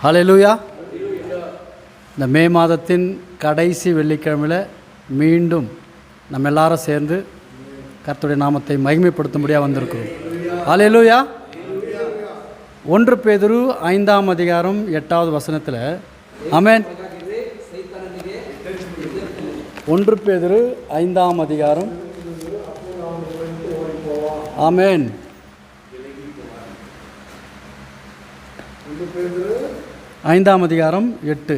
ஹல்லேலூயா. இந்த மே மாதத்தின் கடைசி வெள்ளிக்கிழமையில் மீண்டும் நம்ம எல்லாரும் சேர்ந்து கர்த்தருடைய நாமத்தை மகிமைப்படுத்தும்படியாக வந்திருக்கிறோம். ஹல்லேலூயா. 1 பேதுரு 5ஆம் அதிகாரம் 8வது வசனத்தில் ஆமென். 1 பேதுரு 5ஆம் அதிகாரம் ஆமென். 5ஆம் அதிகாரம் 8.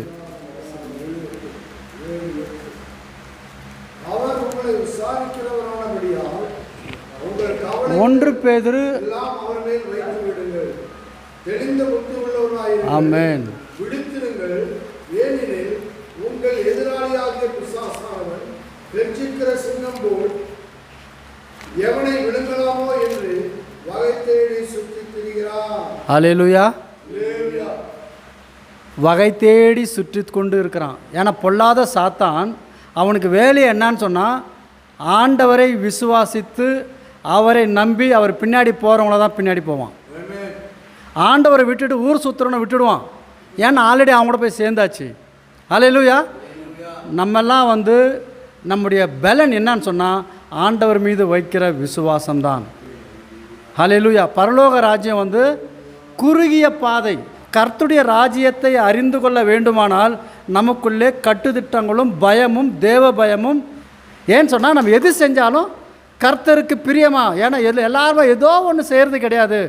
1 பேதுரு ஆமென். உங்கள் எதிராளியாகிய பிசாசானவன் கெர்ச்சிக்கிற சிங்கம் போல் எவனை விழுங்கலாமோ என்று வகை தேடி சுற்றித் திரிகிறான். ஹல்லேலூயா. வகை தேடி சுற்றி கொண்டு இருக்கிறான். ஏன்னா பொல்லாத சாத்தான் அவனுக்கு வேலை என்னன்னு சொன்னால், ஆண்டவரை விசுவாசித்து அவரை நம்பி அவர் பின்னாடி போகிறவங்கள தான் பின்னாடி போவான். ஆண்டவரை விட்டுட்டு ஊர் சுற்றுறவனை விட்டுடுவான். ஏன்னா ஆல்ரெடி அவங்கள போய் சேர்ந்தாச்சு. ஹல்லேலூயா. நம்மெல்லாம் நம்முடைய பலன் என்னன்னு சொன்னால் ஆண்டவர் மீது வைக்கிற விசுவாசம்தான். ஹல்லேலூயா. பரலோக ராஜ்யம் குறுகிய பாதை. கர்த்தருடைய ராஜ்யத்தை அறிந்து கொள்ள வேண்டுமானால் நமக்குள்ளே கட்டுத்திட்டங்களும் பயமும் தேவ பயமும். ஏன்னு சொன்னால் நம்ம எது செஞ்சாலும் கர்த்தருக்கு பிரியமா. ஏன்னா எல்லாருமே ஏதோ ஒன்று செய்கிறது கிடையாது.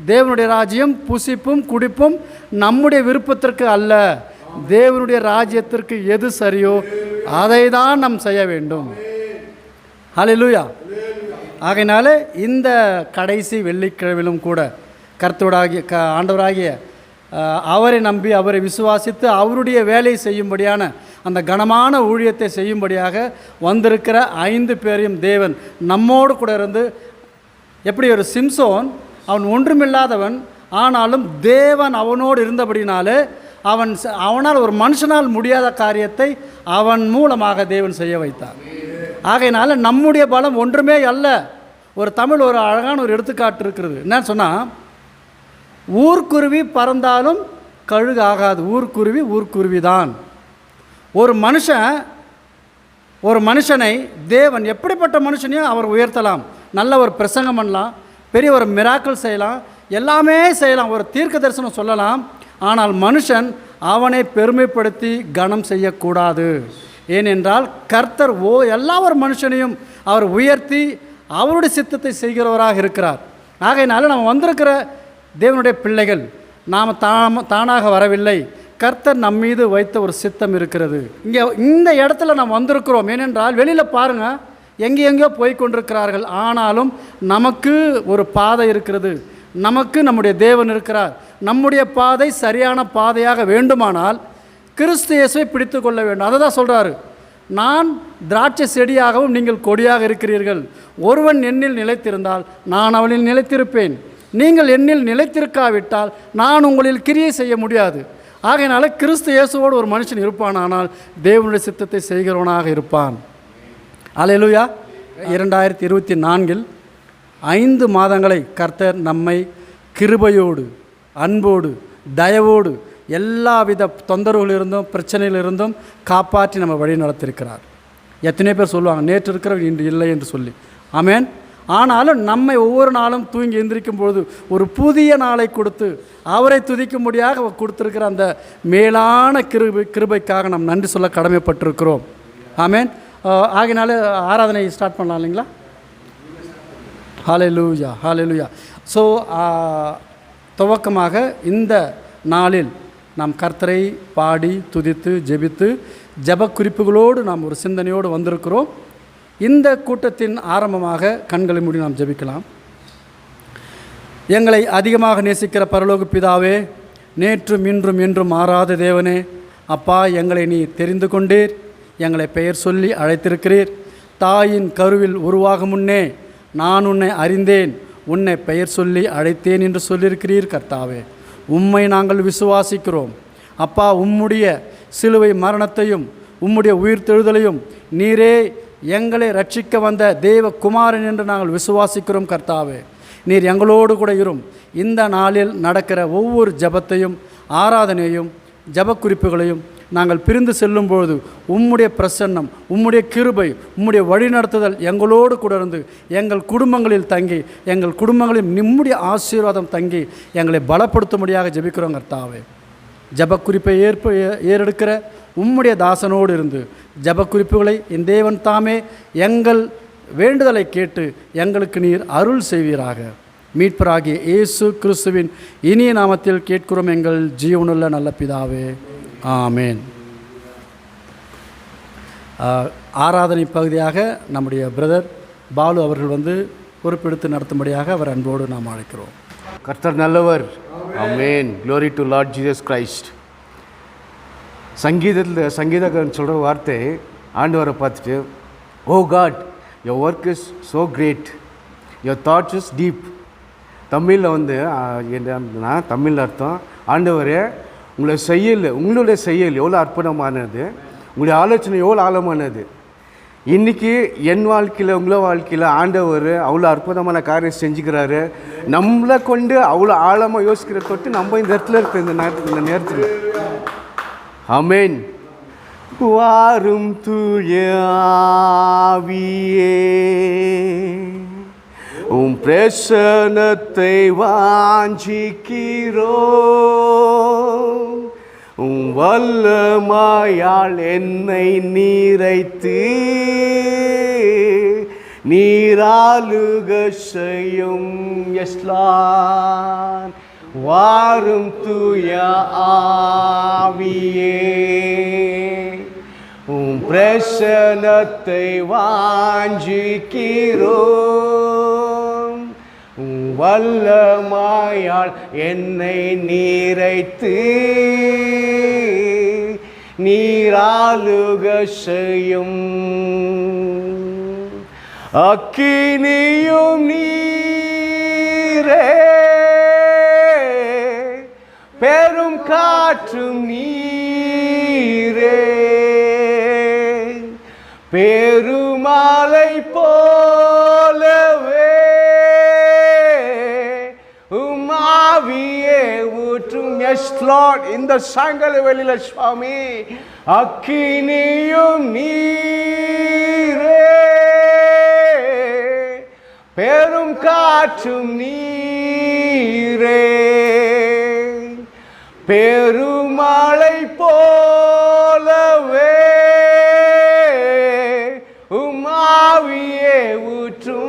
தேவனுடைய ராஜ்யம் புசிப்பும் குடிப்பும் நம்முடைய விருப்பத்திற்கு அல்ல. தேவனுடைய ராஜ்யத்திற்கு எது சரியோ அதை தான் நாம் செய்ய வேண்டும். ஹல்லேலூயா. ஆகையினால இந்த கடைசி வெள்ளிக்கிழமையிலும் கூட கர்த்தருடைய ஆண்டவராகிய அவரை நம்பி அவரை விசுவாசித்து அவருடைய வேலை செய்யும்படியான அந்த கனமான ஊழியத்தை செய்யும்படியாக வந்திருக்கிற 5 பேரையும் தேவன் நம்மோடு கூட இருந்து, எப்படி ஒரு சிம்சோன் அவன் ஒன்றுமில்லாதவன், ஆனாலும் தேவன் அவனோடு இருந்தபடினாலே அவனால் ஒரு மனுஷனால் முடியாத காரியத்தை அவன் மூலமாக தேவன் செய்ய வைத்தார். ஆகையினால நம்முடைய பலம் ஒன்றுமே அல்ல. ஒரு தமிழ் ஒரு அழகான ஒரு எடுத்துக்காட்டு இருக்கிறது. என்னன்னு சொன்னால், ஊர்க்குருவி பறந்தாலும் கழுகு ஆகாது. ஊர்க்குருவி ஊர்க்குருவி தான். ஒரு மனுஷனை தேவன் எப்படிப்பட்ட மனுஷனையும் அவர் உயர்த்தலாம். நல்ல ஒரு பிரசங்கம் பண்ணலாம், பெரிய ஒரு மிராக்கிள் செய்யலாம், எல்லாமே செய்யலாம், ஒரு தீர்க்க தரிசனம் சொல்லலாம். ஆனால் மனுஷன் அவனை பெருமைப்படுத்தி கனம் செய்யக்கூடாது. ஏனென்றால் கர்த்தர் எல்லா ஒரு மனுஷனையும் அவர் உயர்த்தி அவருடைய சித்தத்தை செய்கிறவராக இருக்கிறார். ஆகையினால நம்ம வந்திருக்கிற தேவனுடைய பிள்ளைகள் நாம் தானாக வரவில்லை. கர்த்தர் நம்மீது வைத்த ஒரு சித்தம் இருக்கிறது. இங்கே இந்த இடத்துல நாம் வந்திருக்கிறோம். ஏனென்றால் வெளியில் பாருங்கள், எங்கேயோ போய் கொண்டிருக்கிறார்கள். ஆனாலும் நமக்கு ஒரு பாதை இருக்கிறது. நமக்கு நம்முடைய தேவன் இருக்கிறார். நம்முடைய பாதை சரியான பாதையாக வேண்டுமானால் கிறிஸ்து இயேசுவை பிடித்து கொள்ள வேண்டும். அதை தான் சொல்கிறாரு, நான் திராட்சை செடியாகவும் நீங்கள் கொடியாக இருக்கிறீர்கள். ஒருவன் என்னில் நிலைத்திருந்தால் நான் அவனில் நிலைத்திருப்பேன். நீங்கள் என்னில் நிலைத்திருக்காவிட்டால் நான் உங்களில் கிரியை செய்ய முடியாது. ஆகையினால கிறிஸ்து இயேசுவோடு ஒரு மனுஷன் இருப்பானால் தேவனுடைய சித்தத்தை செய்கிறவனாக இருப்பான். ஹல்லேலூயா. 2024 5 மாதங்களை கர்த்தர் நம்மை கிருபையோடு அன்போடு தயவோடு எல்லாவித தொந்தரவுகளிலிருந்தும் பிரச்சனையிலிருந்தும் காப்பாற்றி நம்ம வழி நடத்திருக்கிறார். எத்தனை பேர் சொல்லுவாங்க நேற்று இருக்கிறவர் இன்று இல்லை என்று சொல்லி. ஆமென். ஆனாலும் நம்மை ஒவ்வொரு நாளும் தூங்கி எந்திரிக்கும் பொழுது ஒரு புதிய நாளை கொடுத்து அவரை துதிக்கும்படியாக கொடுத்திருக்கிற அந்த மேலான கிருபைக்காக நாம் நன்றி சொல்ல கடமைப்பட்டிருக்கிறோம். ஆமென். ஆகினால ஆராதனை ஸ்டார்ட் பண்ணலாம் இல்லைங்களா? ஹல்லேலூயா. ஹல்லேலூயா. ஸோ துவக்கமாக இந்த நாளில் நாம் கர்த்தரை பாடி துதித்து ஜெபித்து ஜெப குறிப்புகளோடு நாம் ஒரு சிந்தனையோடு வந்திருக்கிறோம். இந்த கூட்டத்தின் ஆரம்பமாக கண்களை மூடி நாம் ஜெபிக்கலாம். எங்களை அதிகமாக நேசிக்கிற பரலோக பிதாவே, நேற்றும் இன்றும் என்றும் மாறாத தேவனே, அப்பா, எங்களை நீ தெரிந்து கொண்டீர். எங்களை பெயர் சொல்லி அழைத்திருக்கிறீர். தாயின் கருவில் உருவாகும் முன்னே நான் உன்னை அறிந்தேன், உன்னை பெயர் சொல்லி அழைத்தேன் என்று சொல்லியிருக்கிறீர். கர்த்தாவே, உம்மை நாங்கள் விசுவாசிக்கிறோம். அப்பா, உம்முடைய சிலுவை மரணத்தையும் உம்முடைய உயிர்த்தெழுதலையும் நீரே எங்களை ரட்சிக்க வந்த தேவ குமாரன் என்று நாங்கள் விசுவாசிக்கிறோம். கர்த்தாவே, நீர் எங்களோடு கூட இரும். இந்த நாளில் நடக்கிற ஒவ்வொரு ஜெபத்தையும் ஆராதனையையும் ஜபக்குறிப்புகளையும் நாங்கள் பிரிந்து செல்லும்பொழுது உம்முடைய பிரசன்னம், உம்முடைய கிருபை, உம்முடைய வழிநடத்துதல் எங்களோடு கூட இருந்து எங்கள் குடும்பங்களில் தங்கி, எங்கள் குடும்பங்களில் நம்முடைய ஆசீர்வாதம் தங்கி எங்களை பலப்படுத்தும்படியாக ஜெபிக்கிறோம் கர்த்தாவே. ஜபக்குறிப்பை ஏறெடுக்கிற உம்முடைய தாசனோடு இருந்து ஜபக்குறிப்புகளை என் தேவன் தாமே எங்கள் வேண்டுதலை கேட்டு எங்களுக்கு நீர் அருள் செய்வீராக. மீட்பராகிய இயேசு கிறிஸ்துவின் இனிய நாமத்தில் கேட்கிறோம் எங்கள் ஜீவனுள்ள நல்ல பிதாவே, ஆமேன். ஆராதனை பகுதியாக நம்முடைய பிரதர் பாலு அவர்கள் பொறுப்பெடுத்து நடத்தும்படியாக அவர் அன்போடு நாம் அழைக்கிறோம். கர்த்தர் நல்லவர். Amen. Glory to Lord Jesus Christ. சங்கீதக்காரன் சொல்கிற வார்த்தை, ஆண்டவரை பார்த்துட்டு, O God, your work is so great, your thoughts is deep. தமிழில் என்னன்னா, தமிழில் அர்த்தம், ஆண்டவரே உங்களுடைய செயல் எவ்வளோ அற்புதமானது, உங்களுடைய ஆலோசனை எவ்வளோ ஆழமானது. இன்றைக்கி என் வாழ்க்கையில், உங்களோட வாழ்க்கையில் ஆண்டவர் அவ்வளோ அற்புதமான காரியம் செஞ்சுக்கிறாரு. நம்மளை கொண்டு அவ்வளோ ஆழமாக யோசிக்கிற தொட்டு நம்ம இந்த இடத்துல இருக்க இந்த நேரத்தில். ஆமென். வாரும் தூய ஆவியே, உம் பிரசன்னத்தை வாஞ்சிக்கிறோம். உம் வல்லமையால் என்னை நீரைத்து நீராளுக செய்யும். எஸ்லான். வாரும் தூய ஆவியே, உம் பிரசன்னத்தை வாஞ்சிக்கிறோம். உம் வல்லமையால் என்னை நீரைத்து நீராளுக செய்யும். அக்கினியும் நீரே, பெரும் காற்றும் நீரே, பெருமழை போலவே உம்மாவியே ஊற்றும். Yes Lord. இந்த சாயங்கால வேளையில சுவாமி, அக்கினியும் நீரே, பெரும் காற்றும் நீரே, பெருமழை போலவே உம்மாவியே ஊற்றும்.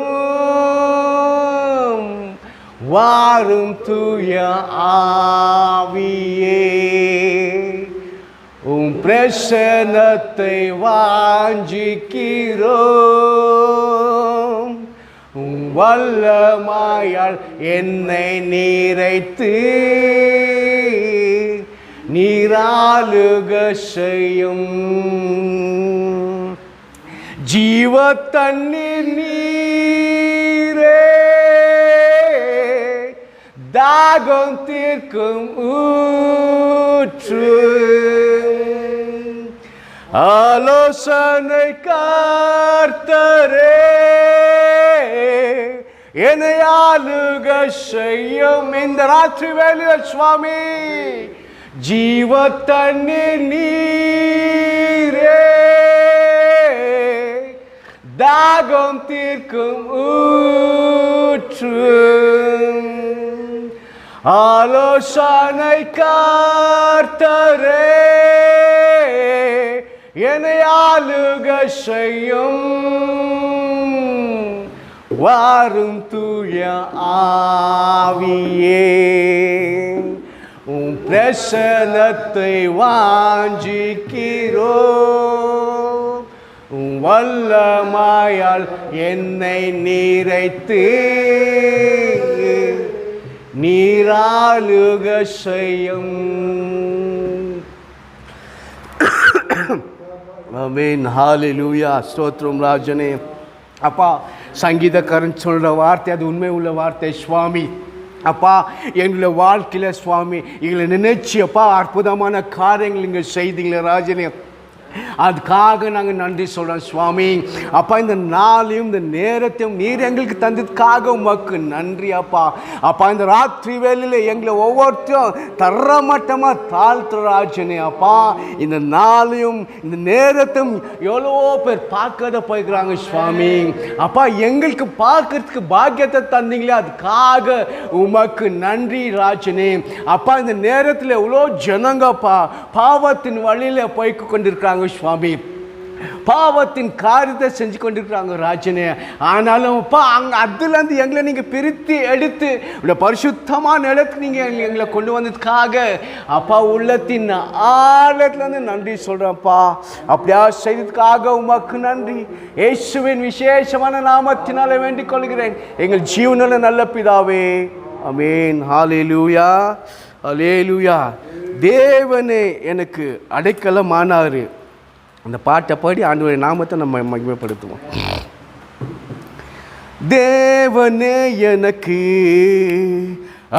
வாரும் தூய ஆவியே, உம் பிரசன்னத்தை வாஞ்சிக்கிறோம். உம் வல்லமையால் என்னை நீரைத்து நீராளுக செய்யும். ஜீவ தண்ணீர் நீரே, தாகம் தீர்க்கும் ஊற்று. ஆலோசனை கர்த்தரே, என்னை ஆளுக செய்யும். இந்த ராத்திரி வேளையில் சுவாமி, ஜீவ தண்ணீர் நீரே, தாகம் தீர்க்கும் ஊற்று. ஆலோசனை கர்த்தரே, என்னை ஆளுக செய்யும். வாரும் தூய ஆவியே, உம் பிரசன்னத்தை வாஞ்சிக்கிறோம். உம் வல்லமையால் என்னை நீரைத்து நீராளுக செய்யும். ஆமென். ஹல்லேலூயா. ஸ்தோத்திரம் ராஜனே. அப்பா, சங்கீதக்காரன் சொல்கிற வார்த்தை அது உண்மை உள்ள வார்த்தை சுவாமி. அப்பா, எங்களுடைய வாழ்க்கையில் சுவாமி எங்களை நினைச்சு அப்பா அற்புதமான காரியங்கள் நீங்கள் செய்தீங்களே ராஜனே. அதுக்காக நாங்கள் நன்றி சொல்கிறோம் சுவாமி. அப்பா, இந்த நாளையும் இந்த நேரத்தையும் நீர் எங்களுக்கு தந்ததுக்காக உமக்கு நன்றி அப்பா. அப்பா, இந்த ராத்திரி வேளையில் எங்களை ஒவ்வொருத்தையும் தரமட்டமாக தாழ்த்துற ராஜனே அப்பா. இந்த நாளையும் இந்த நேரத்தையும் எவ்வளோ பேர் பார்க்காத போய்க்கிறாங்க சுவாமி. அப்பா, எங்களுக்கு பார்க்கறதுக்கு பாக்கியத்தை தந்தீங்களே, அதுக்காக உமக்கு நன்றி ராஜனே அப்பா. இந்த நேரத்தில் எவ்வளோ ஜனங்கப்பா பாவத்தின் வழியில் போய் கொண்டிருக்கிறாங்க சுவாமி, பாவத்தின் காரியத்தை செஞ்சு கொண்டிருக்கிறாங்க ராஜனே. ஆனாலும் அப்பா, அதுலேருந்து எங்களை நீங்கள் பிரித்து எடுத்து இந்த பரிசுத்தமான நிலத்துக்கு நீங்கள் எங்களை கொண்டு வந்ததுக்காக அப்பா உள்ளத்தின் ஆழத்துலேருந்து நன்றி சொல்கிறேன்ப்பா. அப்படியா செய்ததுக்காக உமக்கு நன்றி. இயேசுவின் விசேஷமான நாமத்தினால வேண்டிக் கொள்கிறேன் எங்கள் ஜீவனில் நல்ல பிதாவே, ஆமென். ஹல்லேலூயா, ஹல்லேலூயா. தேவனே எனக்கு அடைக்கலமானார். அந்த பாட்டை பாடி ஆண்டவருடைய நாமத்தை நம்ம மகிமைப்படுத்துவோம். தேவனே எனக்கு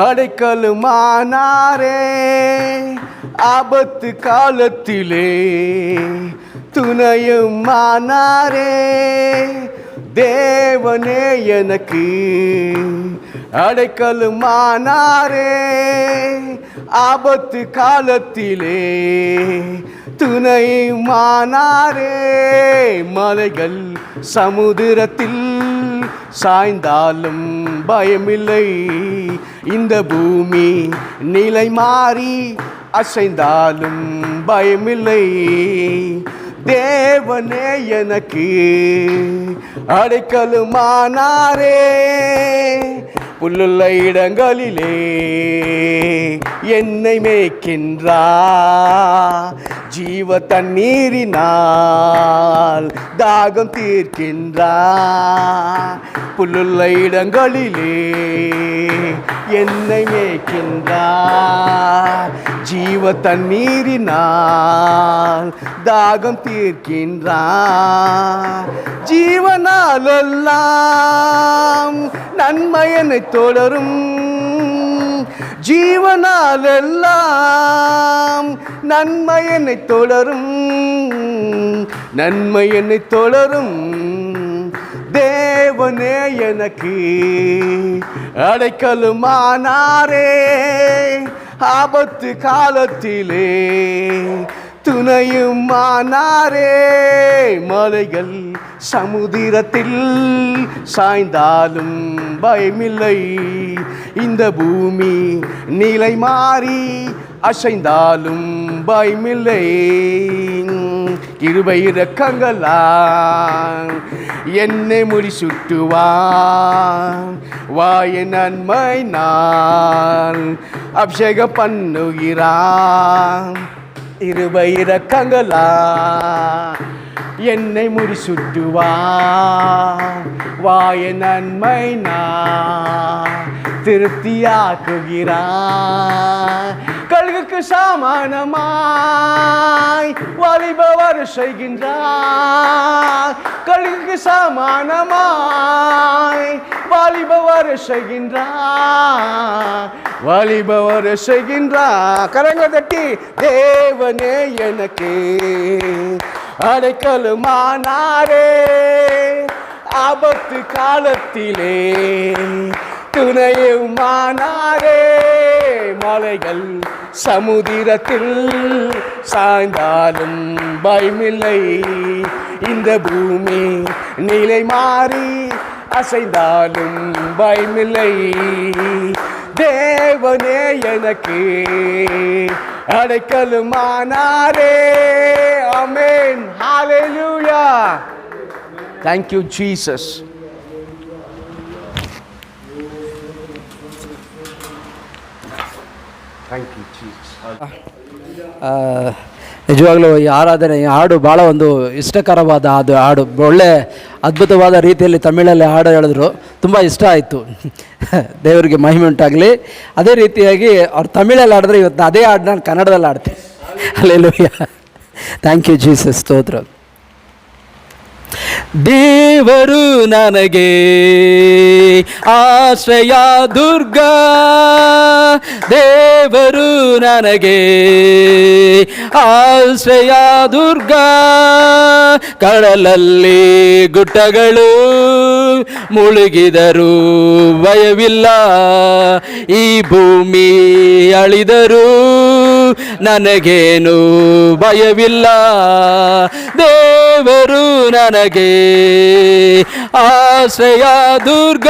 அடைக்கலமானாரே, ஆபத்து காலத்திலே துணையும் ஆனாரே. தேவனே எனக்கு அடைக்கலமானாரே, ஆபத்து காலத்திலே துணைமானாரே. மலைகள் சமுதிரத்தில் சாய்ந்தாலும் பயமில்லை, இந்த பூமி நிலை மாறி அசைந்தாலும் பயமில்லை. தேவனே எனக்கு அடைக்கலமானாரே, புல்லுள்ள இடங்களிலே என்னை மேய்க்கின்றார், ஜீவ தண்ணீரினால் தாகம் தீர்க்கின்றார். புல்லுள்ள இடங்களிலே என்னை மேய்க்கின்றார், ஜீவ தண்ணீரினால் தாகம் தீர்க்கின்றார். ஜீவனாலெல்லாம் நன்மை என்னை தொடரும், ஜீவனாலெல்லாம் நன்மை என்னை தொடரும், நன்மை என்னை தொடரும். தேவனே எனக்கு அடைக்கலமானாரே, ஆபத்து காலத்திலே துணையும் ஆனாரே. மலைகள் சமுதிரத்தில் சாய்ந்தாலும் பயமில்லை, இந்த பூமி நிலை மாறி அசைந்தாலும் பயமில்லை. கிருபை இரக்கங்களால் என்னை முடி சுட்டுவான், வாய நன்மை நான் அபிஷேக பண்ணுகிறான். கிருபை இரக்கங்களால் என்னை முடி சுட்டுவான், வாய நன்மை நான் திருப்தியாக்குகிறான். கழுகுக்கு சமானமாய் வாலிபவர் செய்கின்றார், கழுகுக்கு சமானமாய் வாலிபவர் செய்கின்றார், வாலிபவர் செய்கின்றார். கரங்க தட்டி தேவனே எனக்கு அடைக்கலமானாரே, ஆபத்து காலத்திலே துணையுமானாரே. மலைகள் சமுதிரத்தில் சாய்ந்தாலும் பயமில்லை, இந்த பூமி நிலை மாறி அசைந்தாலும் பயமில்லை. தேவனே எனக்கு அடைக்கலமானாரே. ஆமென். ஹல்லேலூயா. Thank you Jesus. Thank you Jesus. ನಿಜವಾಗ್ಲೂ ಈ ಆರಾಧನೆ ಈ ಹಾಡು ಭಾಳ ಒಂದು ಇಷ್ಟಕರವಾದ ಹಾಡು ಒಳ್ಳೆ ಅದ್ಭುತವಾದ ರೀತಿಯಲ್ಲಿ ತಮಿಳಲ್ಲಿ ಹಾಡು ಹೇಳಿದ್ರು, ತುಂಬ ಇಷ್ಟ ಆಯಿತು. ದೇವರಿಗೆ ಮಹಿಮೆ ಉಂಟಾಗಲಿ. ಅದೇ ರೀತಿಯಾಗಿ ಅವ್ರು ತಮಿಳಲ್ಲಿ ಹಾಡಿದ್ರೆ ಇವತ್ತು ಅದೇ ಹಾಡು ನಾನು ಕನ್ನಡದಲ್ಲಿ ಹಾಡ್ತೀನಿ. ಹಲ್ಲೆಲೂಯಾ. Thank you Jesus. ಸ್ತೋತ್ರ. ದೇವರು ನನಗೆ ಆಶ್ರಯ ದುರ್ಗ, ದೇವರು ನನಗೆ ಆಶ್ರಯ ದುರ್ಗ. ಕಡಲಲ್ಲಿ ಗುಡ್ಡಗಳು ಮುಳುಗಿದರು ಭಯವಿಲ್ಲ, ಈ ಭೂಮಿ ಅಳಿದರು ನನಗೇನು ಭಯವಿಲ್ಲ. ದೇವರು ನನಗೆ ಆಶ್ರಯ ದುರ್ಗ,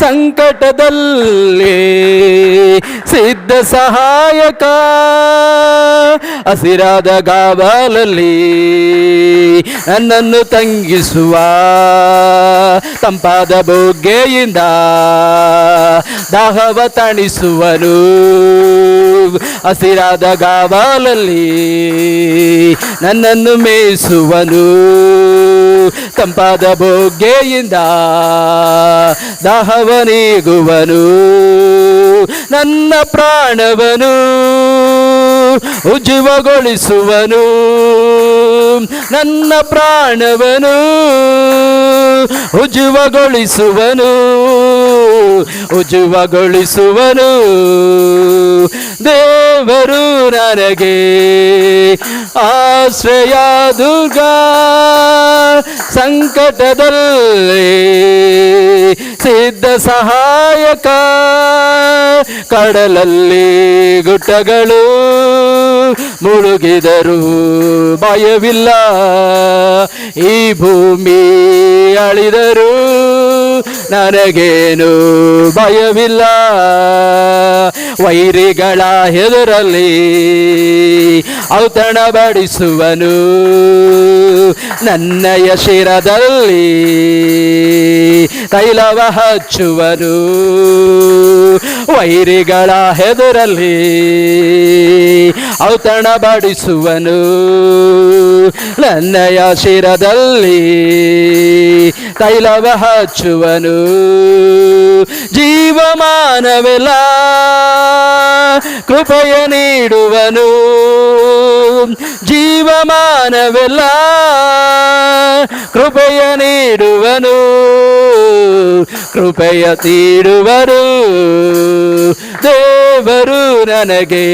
ಸಂಕಟದಲ್ಲಿ ಸಿದ್ಧ ಸಹಾಯಕ, ಹಸಿರಾದ ಗಾವಲಲ್ಲಿ ನನ್ನನ್ನು ತಂಗಿಸುವ, ತಂಪಾದ ಬುಗ್ಗೆಯಿಂದ ದಾಹವ ತಣಿಸುವನು. ಹಸಿರಾದ ಗಾವಲಲ್ಲಿ ನನ್ನನ್ನು ಮೇಯಿಸುವನು, ತಂಪಾದ ಬುಗ್ಗೆಯಿಂದ ದಾಹವ ನೀಗುವನು. ನನ್ನ ಪ್ರಾಣವನು ಉಜ್ಜುವಗೊಳಿಸುವನು, ನನ್ನ ಪ್ರಾಣವನು ಉಜ್ಜುವಗೊಳಿಸುವನು, ಉಜ್ಜುವಗೊಳಿಸುವನು. ದೇವರು ನನಗೆ ಆಶ್ರಯ ದುರ್ಗ, ಸಂಕಟದಲ್ಲಿ ಸಿದ್ಧ ಸಹಾಯಕ. ಕಡಲಲ್ಲಿ ಗುಡ್ಡಗಳು ಮುಳುಗಿದರು ಭಯವಿಲ್ಲ, ಈ ಭೂಮಿ ಅಳಿದರು ನನಗೇನು ಭಯವಿಲ್ಲ. ವೈರಿಗಳ ಎದುರಲ್ಲಿ ಔತಣ ಬಡಿಸುವನು, ನನ್ನಯ ಶಿರದಲ್ಲಿ ತೈಲವ ಹಚ್ಚುವನು. ವೈರಿಗಳ ಎದುರಲ್ಲಿ ಔತಣ ಬಡಿಸುವನು, ನನ್ನಯ ಶಿರದಲ್ಲಿ ತೈಲವ ಹಚ್ಚುವನು. ಜೀವಮಾನವೆಲ್ಲ ಕೃಪೆಯ ನೀಡುವನು, ಜೀವಮಾನವೆಲ್ಲ ಕೃಪೆಯ ನೀಡುವನು, ಕೃಪೆಯ ತೀಡುವರು. ದೇವರು ನನಗೆ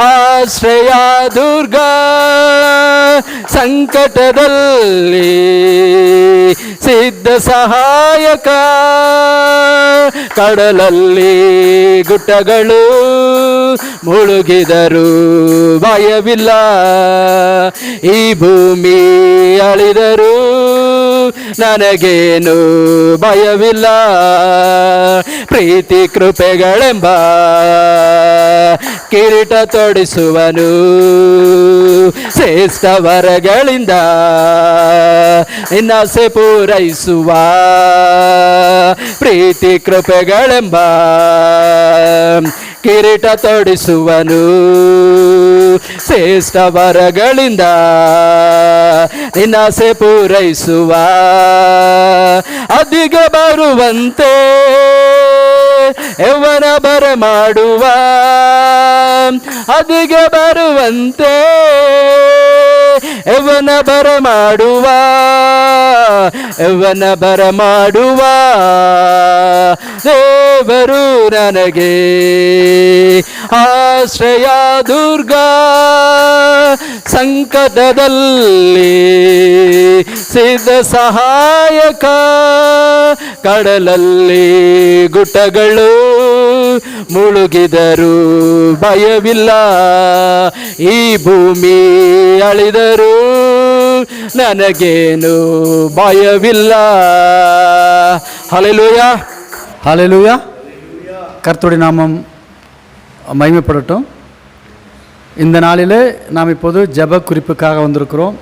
ಆಶ್ರಯ ದುರ್ಗ, ಸಂಕಟದಲ್ಲಿ ಸಿದ್ಧ ಸಹಾಯಕ. ಕಡಲಲ್ಲಿ ಗುಡ್ಡಗಳು ಮುಳುಗಿದರು ಭಯವಿಲ್ಲ, ಈ ಭೂಮಿ ಅಳಿದರು ನನಗೇನು ಭಯವಿಲ್ಲ. ಪ್ರೀತಿ ಕೃಪೆಗಳೆಂಬ ಕಿರೀಟ ತೊಡಿಸುವನು, ಶ್ರೇಷ್ಠ ವರಗಳಿಂದ ನಿನ್ನಾಸೆ ಪೂರೈಸುವ. ಪ್ರೀತಿ ಕೃಪೆಗಳೆಂಬ ಕಿರೀಟ ತೊಡಿಸುವನು, ಶ್ರೇಷ್ಠ ವರಗಳಿಂದ ನಿನ್ನಾಸೆ ಪೂರೈಸುವ. ಅಧಿಕ ಬರುವಂತೆ ಯೌವನ ಬರಮಾಡುವ, ಅಧಿಕ ಬರುವಂತೆ ಯೌವನ ಬರಮಾಡುವ, ಯೌವನ ಬರಮಾಡುವ. ದೇವರು ನನಗೆ ಆಶ್ರಯ ದುರ್ಗ, ಸಂಕಟದಲ್ಲಿ ಸಿದ್ಧ ಸಹಾಯಕ. ಕಡಲಲ್ಲಿ ಗುಡ್ಡಗಳು ಮುಳುಗಿದರು ಭಯವಿಲ್ಲ, ಈ ಭೂಮಿ ಅಳಿದರು ನನಗೇನು ಭಯವಿಲ್ಲ. ஹல்லேலூயா, ஹல்லேலூயா. கர்த்தருடைய நாமம் மகிமைப்படட்டும். இந்த நாளிலே நாம் இப்போது ஜெப குறிப்புக்காக வந்திருக்கிறோம்.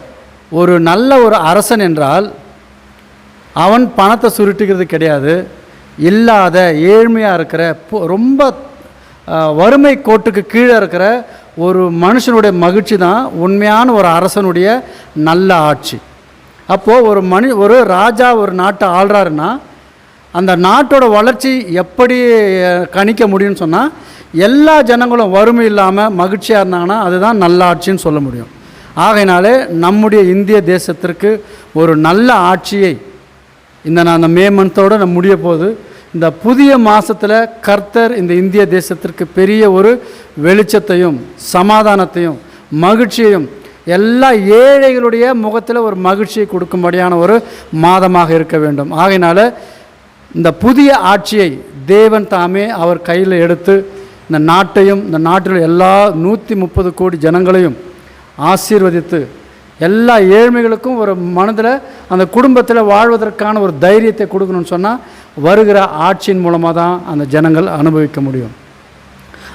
ஒரு நல்ல ஒரு அரசன் என்றால் அவன் பணத்தை சுருட்டுகிறது கிடையாது. இல்லாத ஏழ்மையாக இருக்கிற ரொம்ப வறுமை கோட்டுக்கு கீழே இருக்கிற ஒரு மனுஷனுடைய மகிழ்ச்சி தான் உண்மையான ஒரு அரசனுடைய நல்ல ஆட்சி. அப்போது ஒரு ராஜா ஒரு நாட்டை ஆள்றாருன்னா அந்த நாட்டோட வளர்ச்சி எப்படி கணிக்க முடியும்னு சொன்னால், எல்லா ஜனங்களும் வறுமை இல்லாமல் மகிழ்ச்சியாக இருந்தாங்கன்னா அதுதான் நல்ல ஆட்சின்னு சொல்ல முடியும். ஆகையினாலே நம்முடைய இந்திய தேசத்திற்கு ஒரு நல்ல ஆட்சியை அந்த மே மந்தோடு நம்ம முடிய போகுது. இந்த புதிய மாதத்தில் கர்த்தர் இந்த இந்திய தேசத்திற்கு பெரிய ஒரு வெளிச்சத்தையும் சமாதானத்தையும் மகிழ்ச்சியையும் எல்லா ஏழைகளுடைய முகத்தில் ஒரு மகிழ்ச்சியை கொடுக்கும்படியான ஒரு மாதமாக இருக்க வேண்டும். ஆகையினால இந்த புதிய ஆட்சியை தேவன் தாமே அவர் கையில் எடுத்து இந்த நாட்டையும் இந்த நாட்டில் எல்லா 130 கோடி ஜனங்களையும் ஆசீர்வதித்து எல்லா ஏழ்மைகளுக்கும் ஒரு மனதில் அந்த குடும்பத்தில் வாழ்வதற்கான ஒரு தைரியத்தை கொடுக்கணும்னு சொன்னால் வருகிற ஆட்சியின் மூலமாக தான் அந்த ஜனங்கள் அனுபவிக்க முடியும்.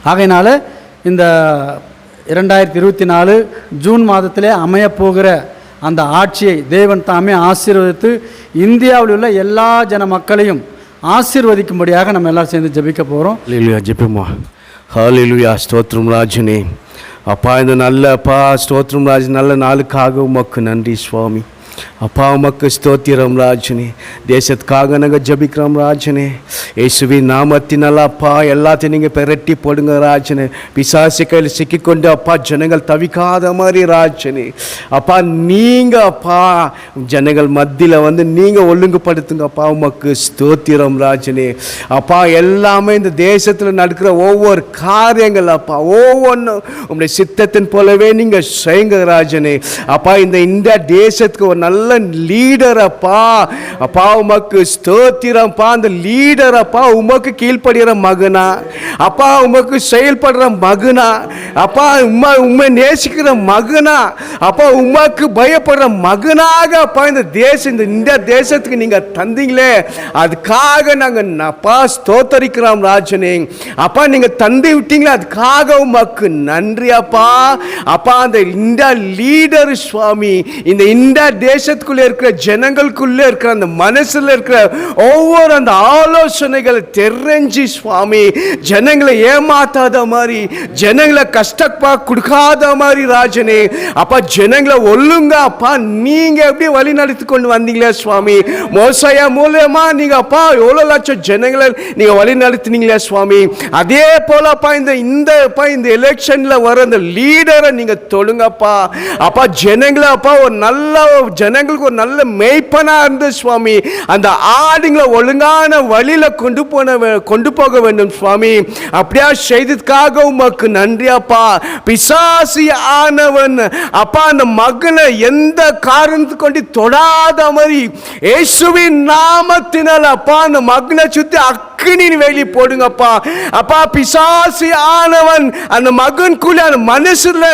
ஆகையினால இந்த 2024 ஜூன் மாதத்திலே அமையப்போகிற அந்த ஆட்சியை தேவன் தாமே ஆசீர்வதித்து இந்தியாவில் உள்ள எல்லா ஜன மக்களையும் ஆசீர்வதிக்கும்படியாக நம்ம எல்லோரும் சேர்ந்து ஜெபிக்க போகிறோம். ஹல்லேலூயா, ஜெபிப்போமா. ஹல்லேலூயா, ஸ்தோத்திரம் ராஜனே. அப்பா, இந்த நல்ல அப்பா ஸ்தோத்திரம் ராஜ் நல்ல நாளுக்காக உமக்கு நன்றி சுவாமி. அப்பா உமக்கு ஸ்தோத்திரம் ராஜனே. தேசத்துக்காக நாங்கள் ஜபிக்கிறோம் ராஜனே. இயேசுவின் நாமத்தினால அப்பா எல்லாத்தையும் நீங்கள் பெரட்டி போடுங்க ராஜனே. பிசாசு கையில் சிக்கிக்கொண்டு அப்பா ஜனங்கள் தவிக்காத மாதிரி ராஜனே. அப்பா நீங்கள் அப்பா ஜனங்கள் மத்தியில் நீங்கள் ஒழுங்குபடுத்துங்க அப்பா. உமக்கு ஸ்தோத்திரம் ராஜனே. அப்பா எல்லாமே இந்த தேசத்தில் நடக்கிற ஒவ்வொரு காரியங்கள் அப்பா ஒவ்வொன்றும் உங்களுடைய சித்தத்தின் போலவே நீங்கள் செய்யுங்க ராஜனே. அப்பா இந்த தேசத்துக்கு ஒரு நல்ல லீடர் அப்பா. அப்பா உமக்கு ஸ்தோத்திரம்ப்பா. அந்த லீடர் அப்பா உமக்கு கீழ்ப்படுகிற மகனா அப்பா, உமக்கு செயல்படுற மகனா அப்பா, உண்மை நேசிக்கிற மகனா அப்பா, உமக்கு பயப்படுற மகனாக அப்பா இந்த தேசத்துக்கு நீங்க தந்தீங்களே, அதுக்காக நாங்க அப்பா ஸ்தோத்தரிக்கிறோம் ராஜனே. அப்பா நீங்க தந்தி விட்டீங்களே, அதுக்காக உமக்கு நன்றி அப்பா. அப்பா அந்த இந்தியா லீடர் சுவாமி இந்த தேசத்துக்குள்ளே இருக்கிற ஜனங்களுக்குள்ளே இருக்கிற அந்த மனசுல இருக்கிற ஒவ்வொரு அந்த ஆலோசனைகள் தெரிஞ்சு சுவாமி ஜனங்களை ஏமாத்தாத மாதிரி ஜனங்களை கஷ்டப்பா கொடுக்காத மாதிரி ராஜனே. அப்பா ஜனங்களை ஒழுங்கா அப்பா நீங்க எப்படி வழி நடத்தி கொண்டு வந்தீங்களே சுவாமி. மோசையா மூலமா நீங்க அப்பா எவ்வளவு லட்சம் ஜனங்களை நீங்க வழி நடத்தினீங்களே சுவாமி. அதே போல அப்பா இந்த எலெக்ஷன்ல வர அந்த லீடரை நீங்க தொழுங்கப்பா. அப்பா ஜனங்களை அப்பா ஒரு நல்ல ஜனங்களுக்கு ஒரு நல்ல மேய்ப்பனா இருந்து சுவாமி அந்த ஆடுங்களை ஒழுங்கான வழியில கொண்டு போக வேண்டும் சுவாமி. அப்படியா செய்ததுக்காக உமக்கு நன்றி அப்பா. பிசாசு ஆனவன் அப்பா அந்த மகனை எந்த காரணத்தை கொண்டு தொடாத மாதிரி இயேசுவின் நாமத்தினால் அப்பா அந்த மகனை சுத்தி அக்கினி வேலி போடுங்கப்பா. அப்பா பிசாசு ஆனவன் அந்த மகனுக்குள்ள அந்த மனசுல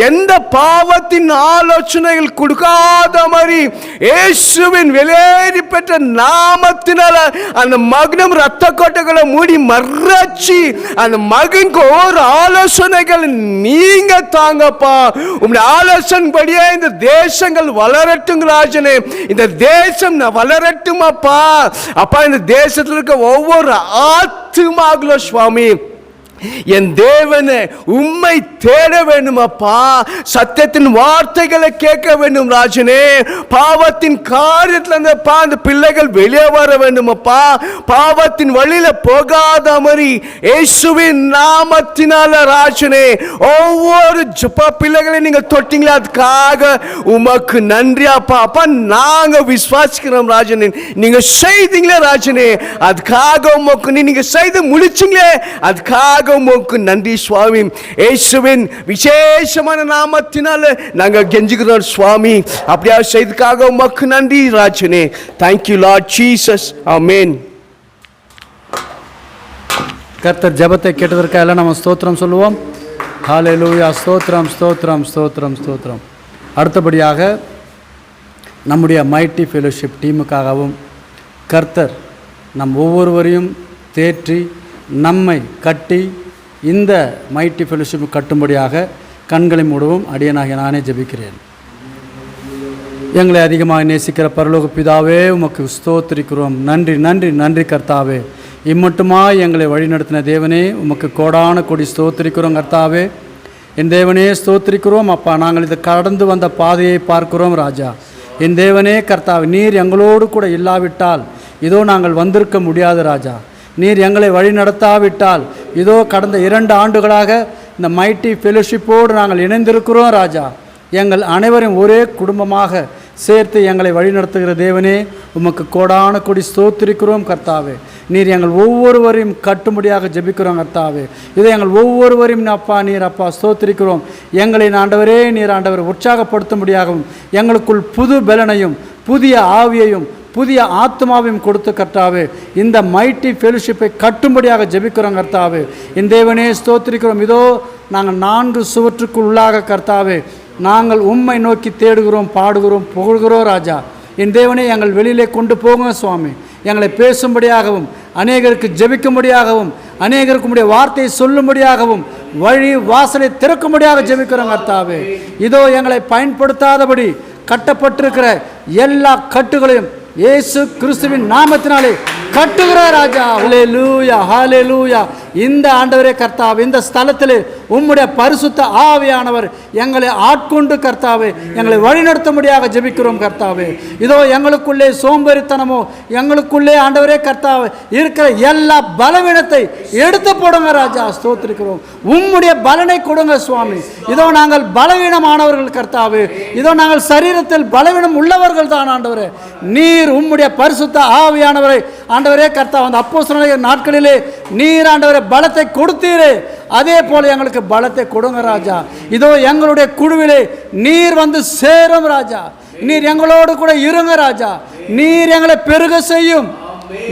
எந்த பாவத்தின் ஆலோசனைகள் கொடுக்காத மாதிரி இயேசுவின் வெளியேறி பெற்ற நாமத்தினால அந்த மகனும் ரத்த கோட்டைகளை மூடி மறைச்சி அந்த மகனுக்கு ஒரு ஆலோசனைகள் நீங்க தாங்கப்பா. உங்களுடைய ஆலோசனை படியே இந்த தேசங்கள் வளரட்டும் ராஜனே. இந்த தேசம் வளரட்டும் அப்பா. அப்பா இந்த தேசத்தில் இருக்க ஒவ்வொரு ஆத்துமாக்களோ சுவாமி என் தேவனே உம்மை தேட வேண்டும் அப்பா. சத்தியத்தின் வார்த்தைகளை கேட்க வேண்டும் ராஜனே. பாவத்தின் காரியத்தில் அந்த பிள்ளைகள் வெளியே வர வேண்டும் அப்பா. பாவத்தின் வழியில போகாத மாதிரி இயேசுவின் நாமத்தினால ராஜனே ஒவ்வொரு பிள்ளைகளை நீங்க தொட்டீங்களா, அதுக்காக உமக்கு நன்றி அப்பா. அப்பா நாங்க விசுவாசிக்கிறோம் ராஜனே. நீங்க செய்தீங்களே ராஜனே, அதுக்காக உமக்கு நீங்க செய்து முடிச்சீங்களே, அதுக்காக உமக்கு நன்றி சுவாமி. இயேசுவின் விசேஷமான நாமத்தினால நாங்க கெஞ்சுகிறோம் சுவாமி. அப்படியே செய்ததுக்காக உமக்கு நன்றி ராஜனே. Thank you Lord Jesus. Amen. கர்த்தர் ஜெபத்தை கேட்டதற்காக நம்ம ஸ்தோத்திரம் சொல்லுவோம். ஹல்லேலூயா, ஸ்தோத்திரம் ஸ்தோத்திரம் ஸ்தோத்திரம் ஸ்தோத்திரம். அடுத்தபடியாக நம்முடைய மைட்டி ஃபெலோஷிப் டீமுக்காகவும் கர்த்தர் நம் ஒவ்வொருவரையும் தேற்றி நம்மை கட்டி இந்த மைட்டி ஃபெலோஷிப் கட்டும்படியாக கண்களை மூடவும் அடியனாகிய நானே ஜெபிக்கிறேன். எங்களை அதிகமாக நேசிக்கிற பரலோக பிதாவே உமக்கு ஸ்தோத்திரிக்கிறோம். நன்றி நன்றி நன்றி கர்த்தாவே. இம்மட்டுமாய் எங்களை வழிநடத்தின தேவனே உமக்கு கோடான கொடி ஸ்தோத்திரிக்கிறோம் கர்த்தாவே. என் தேவனே ஸ்தோத்திரிக்கிறோம் அப்பா. நாங்கள் இதை கடந்து வந்த பாதையை பார்க்கிறோம் ராஜா. என் தேவனே கர்த்தாவே, நீர் எங்களோடு கூட இல்லாவிட்டால் இதோ நாங்கள் வந்திருக்க முடியாது ராஜா. நீர் எங்களை வழி நடத்தாவிட்டால் இதோ கடந்த 2 ஆண்டுகளாக இந்த மைட்டி ஃபெலோஷிப்போடு நாங்கள் இணைந்திருக்கிறோம் ராஜா. எங்கள் அனைவரையும் ஒரே குடும்பமாக சேர்த்து எங்களை வழிநடத்துகிற தேவனே, உமக்கு கோடான கொடி ஸ்தோத்திரிக்கிறோம் கர்த்தாவே. நீர் எங்கள் ஒவ்வொருவரையும் கட்டும்படியாக ஜெபிக்கிறோம் கர்த்தாவே. இதை எங்கள் ஒவ்வொருவரையும் அப்பா நீர் அப்பா ஸ்தோத்திரிக்கிறோம். எங்களை ஆண்டவரே நீர் ஆண்டவர் உற்சாகப்படுத்தும்படியாகவும் எங்களுக்குள் புது பலனையும் புதிய ஆவியையும் புதிய ஆத்மாவையும் கொடுத்து கர்த்தாவே, இந்த மைட்டி ஃபெலோஷிப்பை கட்டும்படியாக ஜெபிக்கிறோம் கர்த்தாவே. இந்த தேவனே ஸ்தோத்திரிக்கிறோம். இதோ நாங்கள் 4 சுவற்றுக்குள் உள்ளாக கர்த்தாவே நாங்கள் உம்மை நோக்கி தேடுகிறோம், பாடுகிறோம், புகழ்கிறோம் ராஜா. என் தேவனே, எங்கள் வெளியிலே கொண்டு போங்க சுவாமி. எங்களை பேசும்படியாகவும் அநேகருக்கு ஜெபிக்கும்படியாகவும் அநேகருக்கு உடைய வார்த்தையை சொல்லும்படியாகவும் வழி வாசலை திறக்கும்படியாக ஜெபிக்கிறோம் கர்த்தாவே. இதோ எங்களை பயன்படுத்தாதபடி கட்டப்பட்டிருக்கிற எல்லா கட்டுகளையும் இயேசு கிறிஸ்துவின் நாமத்தினாலே கட்டுகிற ராஜா. ஹல்லேலூயா, ஹல்லேலூயா. இந்த ஆண்டவரே கர்த்தாவே, இந்த ஸ்தலத்திலே உம்முடைய பரிசுத்த ஆவியானவர் எங்களை ஆட்கொண்டு கர்த்தாவே எங்களை வழிநடத்தும்படியாக ஜெபிக்கிறோம் கர்த்தாவே. இதோ எங்களுக்குள்ளே சோம்பேறித்தனமோ எங்களுக்குள்ளே ஆண்டவரே கர்த்தாவே இருக்கிற எல்லா பலவீனத்தை எடுத்து போடுங்க ராஜா. ஸ்தோத்திரிக்கிறோம். உம்முடைய பலனை கொடுங்க சுவாமி. இதோ நாங்கள் பலவீனமானவர்கள் கர்த்தாவே. இதோ நாங்கள் சரீரத்தில் பலவீனம் உள்ளவர்கள் தான் ஆண்டவரே. நீர் உம்முடைய பரிசுத்த ஆவியானவரை ஆண்டவரே கர்த்தாவே அந்த அப்போஸ்தலர் நாட்களிலே நீர் ஆண்டவரே பலத்தை கொடுத்தீரே, அதே போல எங்களுக்கு பலத்தை கொடுங்க ராஜா. இதோ எங்களுடைய குழுவிலே நீர் வந்து சேரும் ராஜா. நீர் எங்களோடு கூட இருங்க ராஜா. நீர் எங்களை பெருக செய்யும்.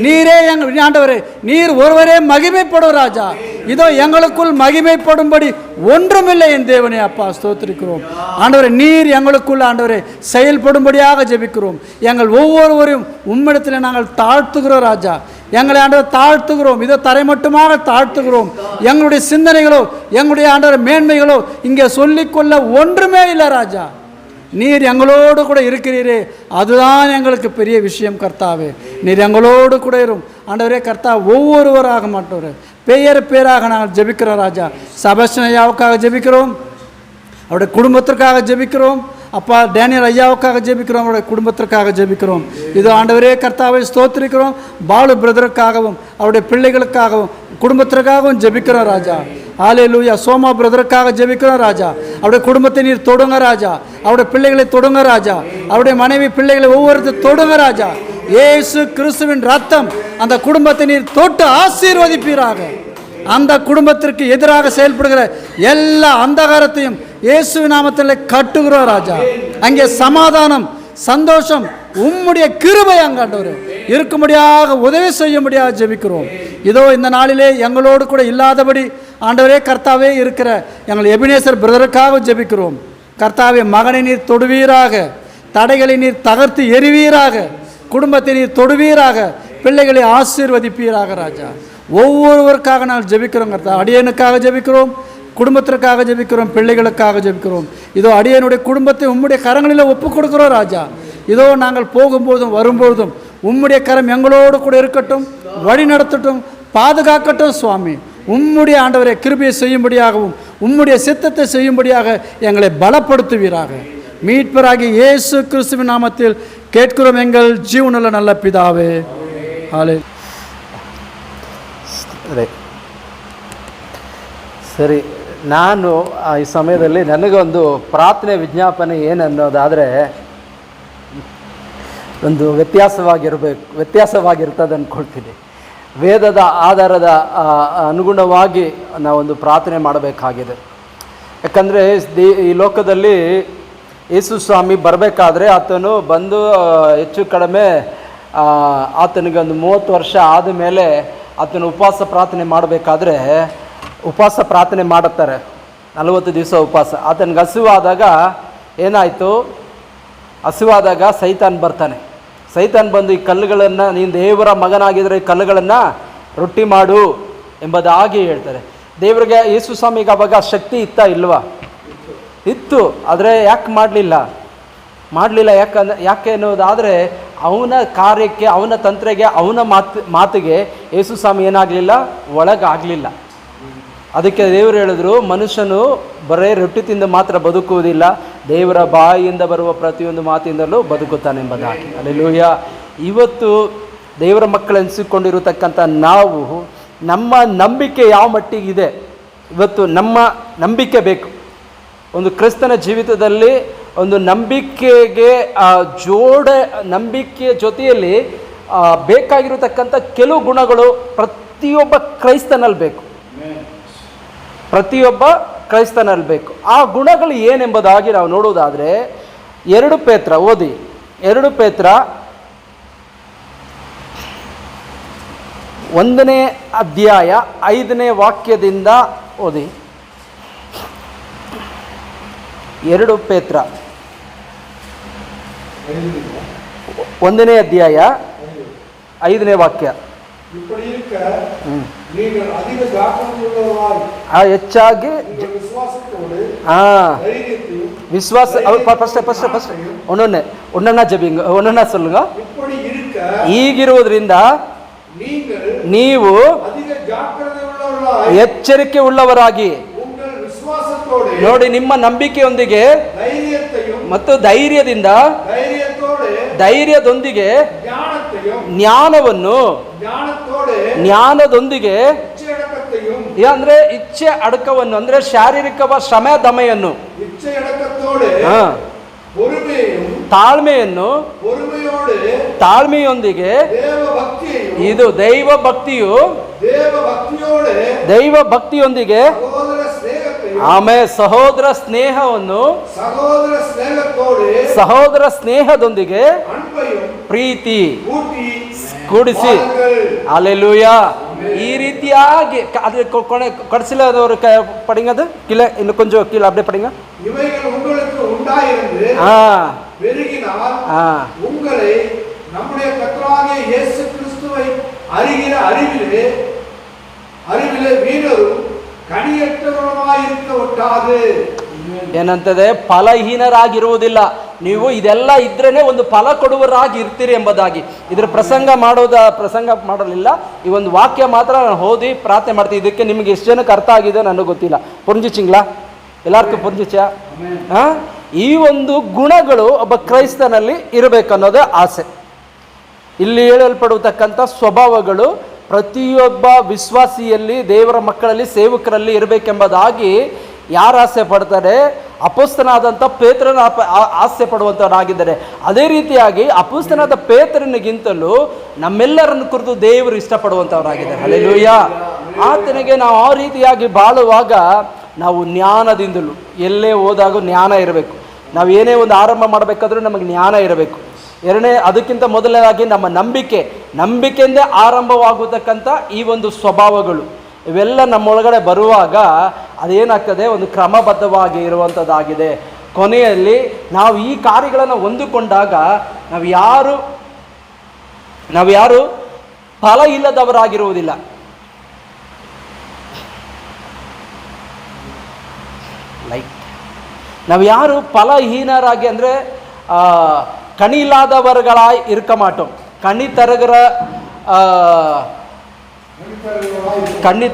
நீரே எங்கள் ஆண்டவரே, நீர் ஒருவரே மகிமைப்படும் ராஜா. இதோ எங்களுக்குள் மகிமைப்படும்படி ஒன்றுமில்லை என் தேவனே அப்பா ஸ்தோத்திரிக்கிறோம். ஆண்டவரே, நீர் எங்களுக்குள் ஆண்டவரே செயல்படும்படியாக ஜெபிக்கிறோம். எங்கள் ஒவ்வொருவரையும் உம்மிடத்தில் நாங்கள் தாழ்த்துகிறோம் ராஜா. எங்களை ஆண்டவர் தாழ்த்துகிறோம். இதோ தரை மட்டுமாக தாழ்த்துகிறோம். எங்களுடைய சிந்தனைகளோ எங்களுடைய ஆண்டவர் மேன்மைகளோ இங்கே சொல்லிக்கொள்ள ஒன்றுமே இல்லை ராஜா. நீர் எங்களோடு கூட இருக்கிறீரே, அதுதான் எங்களுக்கு பெரிய விஷயம் கர்த்தாவே. நீர் எங்களோடு கூட இரும் ஆண்டவரே கர்த்தா. ஒவ்வொருவராக மாட்டோர் பேராக நாங்கள் ஜெபிக்கிறோம் ராஜா. செபஸ்டியன் ஐயாவுக்காக ஜெபிக்கிறோம், அவருடைய குடும்பத்திற்காக ஜெபிக்கிறோம். அப்பா டேனியல் ஐயாவுக்காக ஜெபிக்கிறோம், அவருடைய குடும்பத்திற்காக ஜெபிக்கிறோம். இது ஆண்டவரே கர்த்தாவை ஸ்தோத்திரிக்கிறோம். பாலு பிரதருக்காகவும் அவருடைய பிள்ளைகளுக்காகவும் குடும்பத்திற்காகவும் ஜெபிக்கிறோம் ராஜா. ஹல்லேலூயா. சோமா பிரதருக்காக ஜெபிக்கிறோம் ராஜா. அவருடைய குடும்பத்தை நீர் தொடுங்க ராஜா. அவருடைய பிள்ளைகளை தொடுங்க ராஜா. அவருடைய மனைவி பிள்ளைகளை ஒவ்வொருத்தர் தொடுங்க ராஜா. இயேசு கிறிஸ்துவின் ரத்தம் அந்த குடும்பத்தை நீர் தொட்டு ஆசீர்வதிப்பீராக. அந்த குடும்பத்திற்கு எதிராக செயல்படுகிற எல்லா அந்தகாரத்தையும் இயேசுவின் நாமத்தில் கட்டுகிறோம் ராஜா. அங்கே சமாதானம், சந்தோஷம், உம்முடைய கிருபை அங்காண்டவர் இருக்கும்படியாக உதவி செய்யும்படியாக ஜெபிக்கிறோம். இதோ இந்த நாளிலே எங்களோடு கூட இல்லாதபடி ஆண்டவரே கர்த்தாவே இருக்கிற எங்கள் எபினேசர் பிரதருக்காக ஜெபிக்கிறோம். கர்த்தாவே, மகனை நீர் தொடுவீராக, தடைகளை நீர் தகர்த்து எறிவீராக, குடும்பத்தை நீர் தொடுவீராக, பிள்ளைகளை ஆசீர்வதிப்பீராக ராஜா. ஒவ்வொருவருக்காக நாங்கள் ஜெபிக்கிறோம் கர்த்தா. அடியனுக்காக ஜெபிக்கிறோம், குடும்பத்திற்காக ஜெபிக்கிறோம், பிள்ளைகளுக்காக ஜெபிக்கிறோம். இதோ அடியனுடைய குடும்பத்தை உம்முடைய கரங்களில் ஒப்புக் கொடுக்கிறோம் ராஜா. இதோ நாங்கள் போகும்போதும் வரும்போதும் உம்முடைய கரம் எங்களோடு கூட இருக்கட்டும், வழி நடத்தட்டும், பாதுகாக்கட்டும் சுவாமி. உம்முடைய ஆண்டவரை கிருபையை செய்யும்படியாகவும் உம்முடைய சித்தத்தை செய்யும்படியாக எங்களை பலப்படுத்துவீராக. மீட்பராகி இயேசு கிறிஸ்துவின் நாமத்தில் கேட்கிறோம் எங்கள் ஜீவனுள்ள நல்ல பிதாவே. ಸರಿ, ನಾನು ಈ ಸಮಯದಲ್ಲಿ ನನಗೊಂದು ಪ್ರಾರ್ಥನೆ ವಿಜ್ಞಾಪನೆ ಏನನ್ನೋದಾದರೆ ಒಂದು ವ್ಯತ್ಯಾಸವಾಗಿರ್ತದೆ ಅಂದ್ಕೊಳ್ತೀನಿ. ವೇದದ ಆಧಾರದ ಅನುಗುಣವಾಗಿ ನಾವೊಂದು ಪ್ರಾರ್ಥನೆ ಮಾಡಬೇಕಾಗಿದೆ. ಯಾಕಂದರೆ ಈ ಲೋಕದಲ್ಲಿ ಯೇಸು ಸ್ವಾಮಿ ಬರಬೇಕಾದ್ರೆ ಆತನು ಬಂದು ಹೆಚ್ಚು ಕಡಿಮೆ ಆತನಿಗೆ ಒಂದು 30 ವರ್ಷ ಆದ ಮೇಲೆ ಆತನು ಉಪವಾಸ ಪ್ರಾರ್ಥನೆ ಮಾಡಬೇಕಾದ್ರೆ ಉಪವಾಸ ಪ್ರಾರ್ಥನೆ ಮಾಡುತ್ತಾರೆ, 40 ದಿವಸ ಉಪವಾಸ. ಆತನಿಗೆ ಹಸಿವಾದಾಗ ಏನಾಯಿತು, ಹಸಿವಾದಾಗ ಸೈತಾನ್ ಬರ್ತಾನೆ. ಸೈತಾನ್ ಬಂದು ಈ ಕಲ್ಲುಗಳನ್ನು, ನೀನು ದೇವರ ಮಗನಾಗಿದ್ದರೆ ಈ ಕಲ್ಲುಗಳನ್ನು ರೊಟ್ಟಿ ಮಾಡು ಎಂಬುದಾಗಿ ಹೇಳ್ತಾರೆ. ದೇವರಿಗೆ ಯೇಸು ಸ್ವಾಮಿಗೆ ಅವಾಗ ಶಕ್ತಿ ಇತ್ತಾ ಇಲ್ವಾ? ಇತ್ತು. ಆದರೆ ಯಾಕೆ ಮಾಡಲಿಲ್ಲ? ಯಾಕೆ ಅನ್ನೋದಾದರೆ ಅವನ ಕಾರ್ಯಕ್ಕೆ, ಅವನ ತಂತ್ರಗೆ, ಅವನ ಮಾತಿಗೆ ಯೇಸು ಸ್ವಾಮಿ ಏನಾಗಲಿಲ್ಲ, ಒಳಗಾಗಲಿಲ್ಲ. ಅದಕ್ಕೆ ದೇವರು ಹೇಳಿದ್ರು, ಮನುಷ್ಯನು ಬರೇ ರೊಟ್ಟಿ ತಿಂದು ಮಾತ್ರ ಬದುಕುವುದಿಲ್ಲ, ದೇವರ ಬಾಯಿಯಿಂದ ಬರುವ ಪ್ರತಿಯೊಂದು ಮಾತಿಂದಲೂ ಬದುಕುತ್ತಾನೆಂಬುದಾಗಿ. ಹಲ್ಲೆಲೂಯಾ. ಇವತ್ತು ದೇವರ ಮಕ್ಕಳೆನಿಸಿಕೊಂಡಿರತಕ್ಕಂಥ ನಾವು, ನಮ್ಮ ನಂಬಿಕೆ ಯಾವ ಮಟ್ಟಿಗಿದೆ, ಇವತ್ತು ನಮ್ಮ ನಂಬಿಕೆ ಬೇಕು. ಒಂದು ಕ್ರಿಸ್ತನ ಜೀವಿತದಲ್ಲಿ ಒಂದು ನಂಬಿಕೆಯ ಜೊತೆಯಲ್ಲಿ ಬೇಕಾಗಿರತಕ್ಕಂಥ ಕೆಲವು ಗುಣಗಳು ಪ್ರತಿಯೊಬ್ಬ ಕ್ರೈಸ್ತನಲ್ಲಿ ಬೇಕು. ಪ್ರತಿಯೊಬ್ಬ ಕ್ರೈಸ್ತನಲ್ಲಿ ಬೇಕು. ಆ ಗುಣಗಳು ಏನೆಂಬುದಾಗಿ ನಾವು ನೋಡುವುದಾದರೆ 2 ಪೇತ್ರ ಓದಿ. 2 ಪೇತ್ರ 1ನೇ ಅಧ್ಯಾಯ 5ನೇ ವಾಕ್ಯದಿಂದ ಓದಿ. 2 ಪೇತ್ರ 1ನೇ ಅಧ್ಯಾಯ 5ನೇ ವಾಕ್ಯ. இப்படி இருக்க நீங்கள் அதிக ஜாக்கிரதையுள்ளவராய் ಹೆಚ್ಚಾಗಿ விசுவாசத்தோடு தைரியத்தையும் ವಿಶ್ವಾಸ ಫಸ್ಟ್ ಒನ್ನೊನ್ನ ಜಬಿಂಗ್ ಒನ್ನೊನ್ನ சொல்லுங்க. இப்படி இருக்க ಈಗಿರುವುದರಿಂದ ನೀವು அதிக ஜாக்கிரதையுள்ளவராய் ಎಚ್ಚರಿಕೆ ಉಳ್ಳವರಾಗಿ உங்கள் விசுவாசத்தோடு ನೋಡಿ, ನಿಮ್ಮ ನಂಬಿಕೆಯೊಂದಿಗೆ தைரியத்தையும் ಮತ್ತು ಧೈರ್ಯದೊಂದಿಗೆ ಜ್ಞಾನವನ್ನು ಜ್ಞಾನದೊಂದಿಗೆ ಅಂದ್ರೆ ಇಚ್ಛೆ ಅಡಕವನ್ನು ಅಂದ್ರೆ ಶಾರೀರಿಕ ಶ್ರಮ ದಮೆಯನ್ನು ತಾಳ್ಮೆಯೊಂದಿಗೆ ಇದು ದೈವ ಭಕ್ತಿಯೊಂದಿಗೆ ಆಮೇಲೆ ಸಹೋದರ ಸ್ನೇಹದೊಂದಿಗೆ ಪ್ರೀತಿ ಕೂಡಿಸಿ. ಅಲ್ಲೆಲೂಯಾ. ಈ ರೀತಿಯಾಗಿ ಅದು ಕಡಿಸಿಲ್ಲದವರು ಪಡಿಂಗದು ಕೀழே இன்னும் கொஞ்சம் கீழே அப்படியே படிங்க. இவைகள் உங்களுக்கு உண்டாயிருந்து உங்களை நம்முடைய கர்த்தராகிய இயேசு கிறிஸ்துவை அறிகிற அறிவிலே வீணரும் ಕಣಿಯಟ್ಟವರಾಗಿರುತ್ತ ಒಟ್ಟಾದೆ. ಏನಂತದೆ? ಫಲಹೀನರಾಗಿರುವುದಿಲ್ಲ. ನೀವು ಇದೆಲ್ಲ ಇದ್ರೇನೆ ಒಂದು ಫಲ ಕೊಡುವರಾಗಿ ಇರ್ತೀರಿ ಎಂಬುದಾಗಿ. ಇದ್ರ ಪ್ರಸಂಗ ಮಾಡಲಿಲ್ಲ. ಈ ಒಂದು ವಾಕ್ಯ ಮಾತ್ರ ನಾನು ಓದಿ ಪ್ರಾರ್ಥನೆ ಮಾಡ್ತೀನಿ. ಇದಕ್ಕೆ ನಿಮಗೆ ಎಷ್ಟು ಜನಕ್ಕೆ ಅರ್ಥ ಆಗಿದೆ ನನಗೆ ಗೊತ್ತಿಲ್ಲ. ಪುಂಜಿಚಿಂಗ್ಲಾ ಎಲ್ಲಾರ್ಗೂ ಪುಂಜಿಚ. ಈ ಒಂದು ಗುಣಗಳು ಒಬ್ಬ ಕ್ರೈಸ್ತನಲ್ಲಿ ಇರಬೇಕನ್ನೋದೇ ಆಸೆ. ಇಲ್ಲಿ ಹೇಳಲ್ಪಡತಕ್ಕಂಥ ಸ್ವಭಾವಗಳು ಪ್ರತಿಯೊಬ್ಬ ವಿಶ್ವಾಸಿಯಲ್ಲಿ, ದೇವರ ಮಕ್ಕಳಲ್ಲಿ, ಸೇವಕರಲ್ಲಿ ಇರಬೇಕೆಂಬುದಾಗಿ ಯಾರು ಆಸೆ ಪಡ್ತಾರೆ? ಅಪೊಸ್ತಲನಾದಂಥ ಪೇತ್ರನ ಆಸೆ ಪಡುವಂಥವರಾಗಿದ್ದಾರೆ. ಅದೇ ರೀತಿಯಾಗಿ ಅಪೊಸ್ತಲನಾದ ಪೇತ್ರನಿಗಿಂತಲೂ ನಮ್ಮೆಲ್ಲರನ್ನು ಕುರಿತು ದೇವರು ಇಷ್ಟಪಡುವಂಥವರಾಗಿದ್ದಾರೆ. ಹಲ್ಲೆಲೂಯಾ. ಆತನಿಗೆ ನಾವು ಆ ರೀತಿಯಾಗಿ ಬಾಳುವಾಗ ನಾವು ಜ್ಞಾನದಿಂದಲೂ, ಎಲ್ಲೇ ಹೋದಾಗ ಜ್ಞಾನ ಇರಬೇಕು. ನಾವು ಏನೇ ಒಂದು ಆರಂಭ ಮಾಡಬೇಕಾದ್ರೂ ನಮಗೆ ಜ್ಞಾನ ಇರಬೇಕು. ಅದಕ್ಕಿಂತ ಮೊದಲನೇದಾಗಿ ನಮ್ಮ ನಂಬಿಕೆಯಿಂದ ಆರಂಭವಾಗುತ್ತಕ್ಕಂಥ ಈ ಒಂದು ಸ್ವಭಾವಗಳು ಇವೆಲ್ಲ ನಮ್ಮೊಳಗಡೆ ಬರುವಾಗ ಅದೇನಾಗ್ತದೆ? ಒಂದು ಕ್ರಮಬದ್ಧವಾಗಿ ಇರುವಂಥದ್ದಾಗಿದೆ. ಕೊನೆಯಲ್ಲಿ ನಾವು ಈ ಕಾರ್ಯಗಳನ್ನು ಹೊಂದಿಕೊಂಡಾಗ ನಾವು ಯಾರು ಫಲ ಇಲ್ಲದವರಾಗಿರುವುದಿಲ್ಲ. ನಾವು ಯಾರು ಫಲಹೀನರಾಗಿ ಅಂದರೆ கனி இல்லாதவர்களாய் இருக்க மாட்டோம். கனி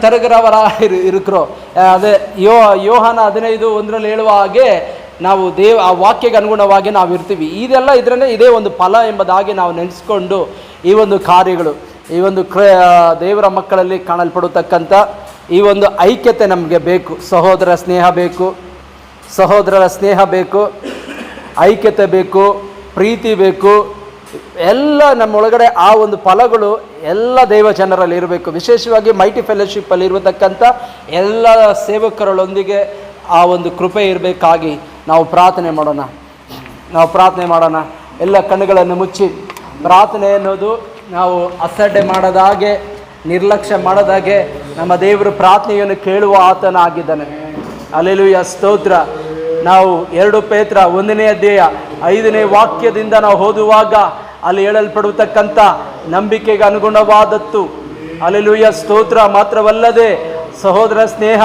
ತರುಗರವರಾಗಿ இருக்கிறோம். ಅದೇ ಯೋಹಾನ 15:1 ಹೇಳುವ ಹಾಗೆ ನಾವು ಆ ವಾಕ್ಯಕ್ಕೆ ಅನುಗುಣವಾಗಿ ನಾವು ಇರ್ತೀವಿ. ಇದೆಲ್ಲ ಇದೇ ಒಂದು ಫಲ ಎಂಬುದಾಗಿ ನಾವು ನೆನೆಸ್ಕೊಂಡು ಈ ಒಂದು ಕಾರ್ಯಗಳು, ಈ ಒಂದು ದೇವರ ಮಕ್ಕಳಲ್ಲಿ ಕಾಣಲ್ಪಡತಕ್ಕಂಥ ಈ ಒಂದು ಐಕ್ಯತೆ ನಮಗೆ ಬೇಕು. ಸಹೋದರರ ಸ್ನೇಹ ಬೇಕು, ಐಕ್ಯತೆ ಬೇಕು, ಪ್ರೀತಿ ಬೇಕು. ಎಲ್ಲ ನಮ್ಮೊಳಗಡೆ ಆ ಒಂದು ಫಲಗಳು ಎಲ್ಲ ದೈವ ಜನರಲ್ಲಿ ಇರಬೇಕು. ವಿಶೇಷವಾಗಿ ಮೈಟಿ ಫೆಲೋಶಿಪ್ಪಲ್ಲಿ ಇರತಕ್ಕಂಥ ಎಲ್ಲ ಸೇವಕರೊಂದಿಗೆ ಆ ಒಂದು ಕೃಪೆ ಇರಬೇಕಾಗಿ ನಾವು ಪ್ರಾರ್ಥನೆ ಮಾಡೋಣ. ಎಲ್ಲ ಕಣ್ಣುಗಳನ್ನು ಮುಚ್ಚಿ ಪ್ರಾರ್ಥನೆ ಅನ್ನೋದು ನಾವು ಅಸಡ್ಡೆ ಮಾಡದಾಗೆ, ನಿರ್ಲಕ್ಷ್ಯ ಮಾಡದಾಗೆ ನಮ್ಮ ದೇವರು ಪ್ರಾರ್ಥನೆಯನ್ನು ಕೇಳುವ ಆತನಾಗಿದ್ದಾನೆ. ಹಲ್ಲೆಲೂಯಾ, ಸ್ತೋತ್ರ. ನಾವು 2 ಪೇತ್ರ 1ನೇ ಅಧ್ಯಾಯ 5ನೇ ವಾಕ್ಯದಿಂದ ನಾವು ಓದುವಾಗ ಅಲ್ಲಿ ಹೇಳಲ್ಪಡತಕ್ಕಂಥ ನಂಬಿಕೆಗೆ ಅನುಗುಣವಾದದ್ದು, ಹಲ್ಲೆಲೂಯಾ, ಸ್ತೋತ್ರ, ಮಾತ್ರವಲ್ಲದೆ ಸಹೋದರ ಸ್ನೇಹ,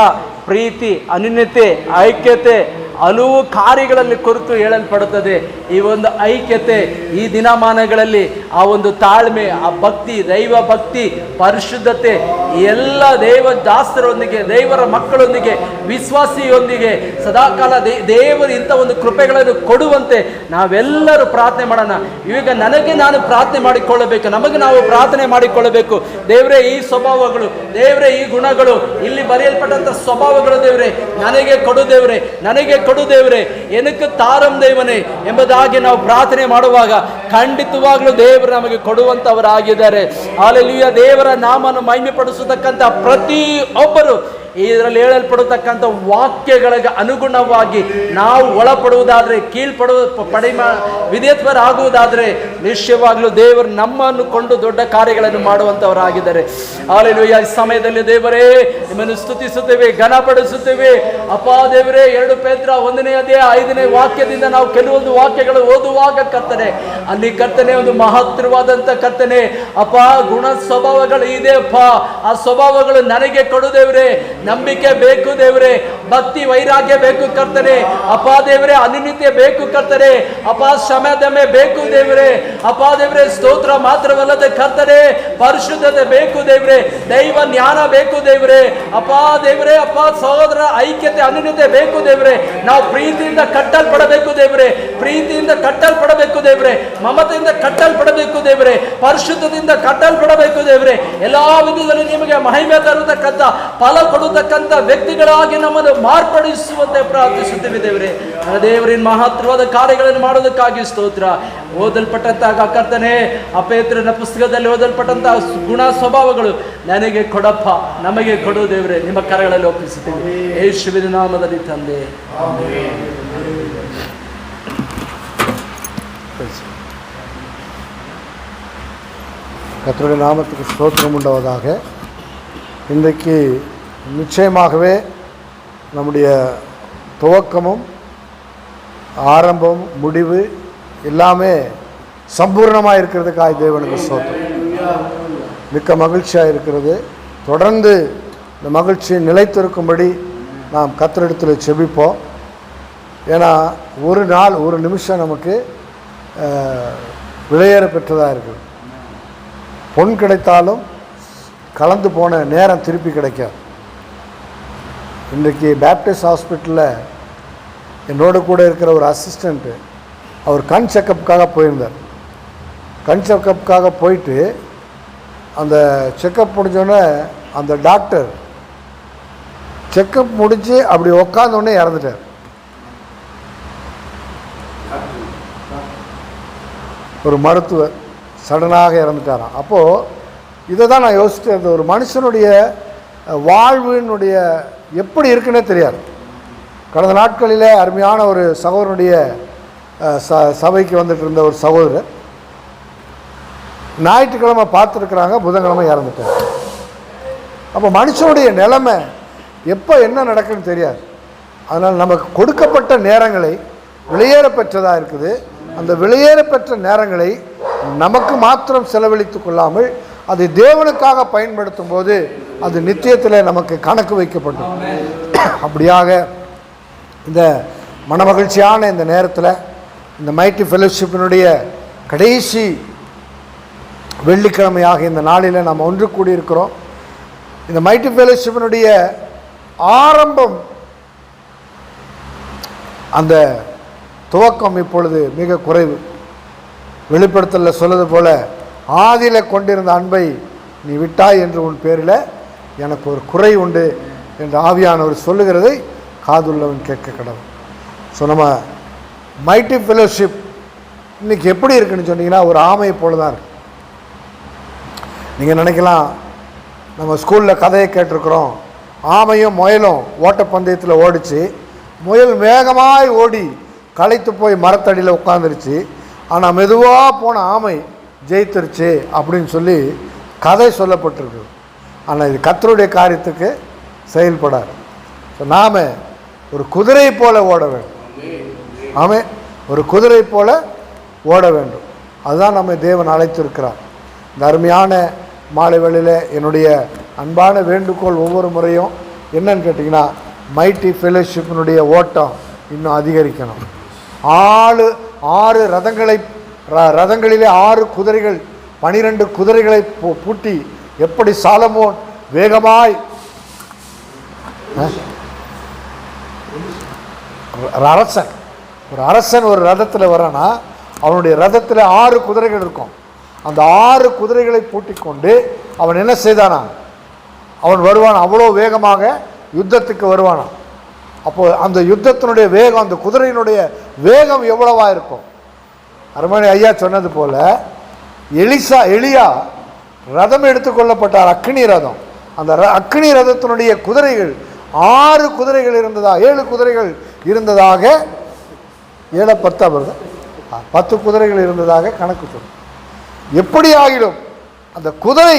ಪ್ರೀತಿ, ಅನ್ಯೋನ್ಯತೆ, ಐಕ್ಯತೆ ಹಲವು ಕಾರ್ಯಗಳಲ್ಲಿ ಕುರಿತು ಹೇಳಲ್ಪಡುತ್ತದೆ. ಈ ಒಂದು ಐಕ್ಯತೆ ಈ ದಿನಮಾನಗಳಲ್ಲಿ ಆ ಒಂದು ತಾಳ್ಮೆ, ಆ ಭಕ್ತಿ, ದೈವ ಭಕ್ತಿ, ಪರಿಶುದ್ಧತೆ ಎಲ್ಲ ದೇವದಾಸರೊಂದಿಗೆ, ದೇವರ ಮಕ್ಕಳೊಂದಿಗೆ, ವಿಶ್ವಾಸಿಯೊಂದಿಗೆ ಸದಾಕಾಲ ದೇವರು ಇಂಥ ಒಂದು ಕೃಪೆಗಳನ್ನು ಕೊಡುವಂತೆ ನಾವೆಲ್ಲರೂ ಪ್ರಾರ್ಥನೆ ಮಾಡೋಣ. ಈಗ ನಾನು ಪ್ರಾರ್ಥನೆ ಮಾಡಿಕೊಳ್ಳಬೇಕು, ನಮಗೆ ನಾವು ಪ್ರಾರ್ಥನೆ ಮಾಡಿಕೊಳ್ಳಬೇಕು. ದೇವರೇ, ಈ ಸ್ವಭಾವಗಳು, ದೇವರೇ ಈ ಗುಣಗಳು, ಇಲ್ಲಿ ಬರೆಯಲ್ಪಟ್ಟಂಥ ಸ್ವಭಾವಗಳು ದೇವರೇ ನನಗೆ ಕೊಡು, ದೇವರೇ ನನಗೆ ಕೊಡು ದೇವರೇ, ಏನಕ್ಕೆ ತಾರಂ ದೇವನೇ ಎಂಬುದಾಗಿ ನಾವು ಪ್ರಾರ್ಥನೆ ಮಾಡುವಾಗ ಖಂಡಿತವಾಗ್ಲೂ ದೇವರು ನಮಗೆ ಕೊಡುವಂತವರಾಗಿದ್ದಾರೆ. ಹಲ್ಲೆಲೂಯಾ. ದೇವರ ನಾಮವನ್ನು ಮಹಿಮೆ ಪಡಿಸತಕ್ಕಂಥ ಪ್ರತಿಯೊಬ್ಬರು ಇದರಲ್ಲಿ ಹೇಳಲ್ಪಡತಕ್ಕಂಥ ವಾಕ್ಯಗಳಿಗೆ ಅನುಗುಣವಾಗಿ ನಾವು ಒಳಪಡುವುದಾದರೆ, ವಿಧೇಯತ್ವರಾಗುವುದಾದರೆ ನಿಶ್ಚಯವಾಗ್ಲೂ ದೇವರು ನಮ್ಮನ್ನು ಕೊಂಡು ದೊಡ್ಡ ಕಾರ್ಯಗಳನ್ನು ಮಾಡುವಂತವರಾಗಿದ್ದಾರೆ. ಹಲ್ಲೆಲೂಯಾ. ಈ ಸಮಯದಲ್ಲಿ ದೇವರೇ ನಿಮ್ಮನ್ನು ಸ್ತುತಿಸುತ್ತೇವೆ, ಘನಪಡಿಸುತ್ತೇವೆ. ಅಪ್ಪ ದೇವರೇ, 2 ಪೇತ್ರ 1ನೇ ಅಧ್ಯಾಯ 5ನೇ ವಾಕ್ಯದಿಂದ ನಾವು ಕೆಲವೊಂದು ವಾಕ್ಯಗಳು ಓದುವಾಗ ಕರ್ತನೆ, ಅಲ್ಲಿ ಕರ್ತನೆ ಒಂದು ಮಹತ್ತರವಾದಂತ ಕರ್ತನೆ ಅಪ್ಪ ಗುಣ ಸ್ವಭಾವಗಳು ಇದೆ ಅಪ್ಪ. ಆ ಸ್ವಭಾವಗಳು ನನಗೆ ಕೊಡು ದೇವರೇ. ನಂಬಿಕೆ ಬೇಕು ದೇವರೇ, ಭಕ್ತಿ ವೈರಾಗ್ಯ ಬೇಕು ಕರ್ತನೆ ಅಪ್ಪ ದೇವರೇ, ಅನುನಿತ್ಯ ಬೇಕು ಕರ್ತನೆ ಅಪ್ಪ, ಶ್ರಮದಮೆ ಬೇಕು ದೇವರೇ ಅಪ್ಪ ದೇವರೇ. ಸ್ತೋತ್ರ ಮಾತ್ರವಲ್ಲದೆ ಕರ್ತನೆ ಪರಿಶುದ್ಧತೆ ಬೇಕು ದೇವರೇ, ದೈವ ಜ್ಞಾನ ಬೇಕು ದೇವರೇ ಅಪ್ಪ ದೇವರೇ. ಅಪ್ಪ ಸಹೋದರ ಐಕ್ಯತೆ ಅನುನಿತ್ಯ ಬೇಕು ದೇವರೇ. ನಾವು ಪ್ರೀತಿಯಿಂದ ಕಟ್ಟಲ್ಪಡಬೇಕು ದೇವರೇ, ಪ್ರೀತಿಯಿಂದ ಕಟ್ಟಲ್ಪಡಬೇಕು ದೇವರೇ, ಮಮತೆಯಿಂದ ಕಟ್ಟಲ್ಪಡಬೇಕು ದೇವರೇ, ಪರಿಶುದ್ಧದಿಂದ ಕಟ್ಟಲ್ಪಡಬೇಕು ದೇವರೇ. ಎಲ್ಲಾ ವಿಧದಲ್ಲಿ ನಿಮಗೆ ಮಹಿಮೆ ತರತಕ್ಕಂಥ, ಫಲ ಕೊಡತಕ್ಕಂಥ ವ್ಯಕ್ತಿಗಳಾಗಿ ನಮ್ಮನ್ನು ಮಾರ್ಪಡಿಸುವಂತೆ ಪ್ರಾರ್ಥಿಸುತ್ತೇವೆ ದೇವರೇ. ದೇವರಿನ ಮಹತ್ತರವಾದ ಕಾರ್ಯಗಳನ್ನು ಮಾಡೋದಕ್ಕಾಗಿ ಸ್ತೋತ್ರ. ಓದಲ್ಪಟ್ಟಂತಹ ಕರ್ತನೆ ಅಪೇತ್ರನ ಪುಸ್ತಕದಲ್ಲಿ ಓದಲ್ಪಟ್ಟಂತಹ ಗುಣ ಸ್ವಭಾವಗಳು ನನಗೆ ಕೊಡಪ್ಪ, ನಮಗೆ ಕೊಡು ದೇವರೇ. ನಿಮ್ಮ ಕರಗಳಲ್ಲಿ ಒಪ್ಪಿಸುತ್ತೇವೆ ಯೇಸುವಿನ ನಾಮದಲ್ಲಿ ತಂದೆ. கர்த்தருடைய நாமத்துக்கு ஸ்தோத்திரம் உண்டாவதாக. இன்றைக்கு நிச்சயமாகவே நம்முடைய துவக்கமும் ஆரம்பம் முடிவு எல்லாமே சம்பூர்ணமாக இருக்கிறதுக்காக தேவனுக்கு ஸ்தோத்திரம். மிக்க மகிழ்ச்சியாக இருக்கிறது. தொடர்ந்து இந்த மகிழ்ச்சி நிலைத்திருக்கும்படி நாம் கர்த்தரிடத்தில் செபிப்போம். ஏன்னா ஒரு நாள் ஒரு நிமிஷம் நமக்கு விலையேற பெற்றதாக இருக்குது. பொன் கிடைத்தாலும் கலந்து போன நேரம் திருப்பி கிடைக்காது. இன்றைக்கி பேப்டிஸ்ட் ஹாஸ்பிட்டலில் என்னோட கூட இருக்கிற ஒரு அசிஸ்டண்ட்டு அவர் கண் செக்கப்புக்காக போயிருந்தார். கண் செக்கப்புக்காக போயிட்டு அந்த செக்கப் முடிஞ்சோடனே அந்த டாக்டர் செக்கப் முடிஞ்சு அப்படி உக்காந்தோடனே இறந்துட்டார். ஒரு மருத்துவர் சடனாக இறந்துட்டாராம். அப்போது இதை தான் நான் யோசிச்சுட்டு இருந்தேன். ஒரு மனுஷனுடைய வாழ்வினுடைய எப்படி இருக்குன்னே தெரியாது. கடந்த நாட்களிலே அருமையான ஒரு சகோதரனுடைய சபைக்கு வந்துட்டு இருந்த ஒரு சகோதரர் ஞாயிற்றுக்கிழமை பார்த்துருக்குறாங்க, புதன்கிழமை இறந்துட்டார். அப்போ மனுஷனுடைய நிலைமை எப்போ என்ன நடக்குன்னு தெரியாது. அதனால் நமக்கு கொடுக்கப்பட்ட நேரங்களை வெளியேற பெற்றதாக இருக்குது. அந்த வெளியேற பெற்ற நேரங்களை நமக்கு மாத்திரம் செலவழித்து கொள்ளாமல் அதை தேவனுக்காக பயன்படுத்தும் போது அது நித்தியத்தில் நமக்கு கணக்கு வைக்கப்படும். அப்படியாக இந்த மனமகிழ்ச்சியான இந்த நேரத்தில் இந்த மைட்டி ஃபெலோஷிப்பினுடைய கடைசி வெள்ளிக்கிழமையாக இந்த நாளில் நாம் ஒன்று கூடியிருக்கிறோம். இந்த மைட்டி ஃபெலோஷிப்பினுடைய ஆரம்பம், அந்த துவக்கம் இப்பொழுது மிக குறைவு. வெளிப்படுத்தலில் சொல்வது போல, ஆதியில் கொண்டிருந்த அன்பை நீ விட்டாய் என்று உன் பேரில் எனக்கு ஒரு குறை உண்டு என்று ஆவியானவர் சொல்லுகிறதை காதுள்ளவன் கேட்க கடவுள். ஸோ நம்ம மைட்டி ஃபெலோஷிப் இன்றைக்கி எப்படி இருக்குன்னு சொன்னீங்கன்னா ஒரு ஆமையை போல தான் இருக்கு. நீங்கள் நினைக்கலாம், நம்ம ஸ்கூலில் கதையை கேட்டிருக்கிறோம். ஆமையும் முயலும் ஓட்டப்பந்தயத்தில் ஓடிச்சு. முயல் வேகமாய் ஓடி களைத்து போய் மரத்தடியில் உட்காந்துருச்சு. ஆனால் மெதுவாக போன ஆமை ஜெயித்துருச்சு அப்படின்னு சொல்லி கதை சொல்லப்பட்டிருக்கு. ஆனால் இது கர்த்தருடைய காரியத்துக்கு செயல்படாது. ஸோ நாம் ஒரு குதிரை போல ஓட வேண்டும். ஆமாம், ஒரு குதிரை போல ஓட வேண்டும். அதுதான் நம்ம தேவன் அழைத்திருக்கிறார். இந்த அருமையான மாலை வேளையில் என்னுடைய அன்பான வேண்டுகோள் ஒவ்வொரு முறையும் என்னன்னு கேட்டிங்கன்னா, மைட்டி ஃபெலோஷிப்பினுடைய ஓட்டம் இன்னும் அதிகரிக்கணும். 6 ரதங்களிலே 6 குதிரைகள் 12 குதிரைகளை பூட்டி எப்படி சாலமோன் வேகமாய் ஒரு அரசன் ஒரு ரதத்தில் வரானா, அவனுடைய ரதத்தில் 6 குதிரைகள் இருக்கும். அந்த 6 குதிரைகளை பூட்டி கொண்டு அவன் என்ன செய்தானா, அவன் வருவான். அவ்வளோ வேகமாக யுத்தத்துக்கு வருவானா. அப்போ அந்த யுத்தத்தினுடைய வேகம், அந்த குதிரையினுடைய வேகம் எவ்வளவா இருக்கும்? அரண்மனை ஐயா சொன்னது போல எலியா ரதம் எடுத்துக்கொள்ளப்பட்டார், அக்னி ரதம். அந்த அக்னி ரதத்தினுடைய குதிரைகள் 6 குதிரைகள் இருந்ததாக, 7 குதிரைகள் இருந்ததாக, 7 10 வருது, 10 குதிரைகள் இருந்ததாக கணக்கு சொல்லும். எப்படி ஆகிடும் அந்த குதிரை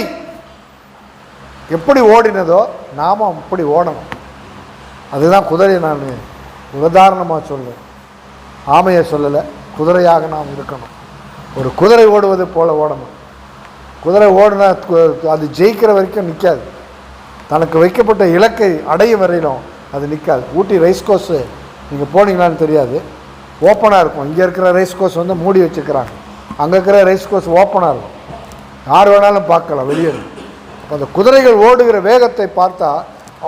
எப்படி ஓடினதோ நாம அப்படி ஓடணும். அதுதான் குதிரையை நான் உதாரணமாக சொல்லுவேன், ஆமையை சொல்லலை. குதிரையாக நாம் இருக்கணும். ஒரு குதிரை ஓடுவது போல ஓடணும். குதிரை ஓடினா அது ஜெயிக்கிற வரைக்கும் நிற்காது. தனக்கு வைக்கப்பட்ட இலக்கை அடையும் வரையிலும் அது நிற்காது. ஊட்டி ரைஸ் கோர்ஸு நீங்கள் போனீங்களான்னு தெரியாது, ஓப்பனாக இருக்கும். இங்கே இருக்கிற ரைஸ் கோர்ஸ் வந்து மூடி வச்சுக்கிறாங்க, அங்கே இருக்கிற ரைஸ் கோர்ஸ் ஓப்பனாக இருக்கும், யார் வேணாலும் பார்க்கலாம் வெளியே. அப்போ அந்த குதிரைகள் ஓடுகிற வேகத்தை பார்த்தா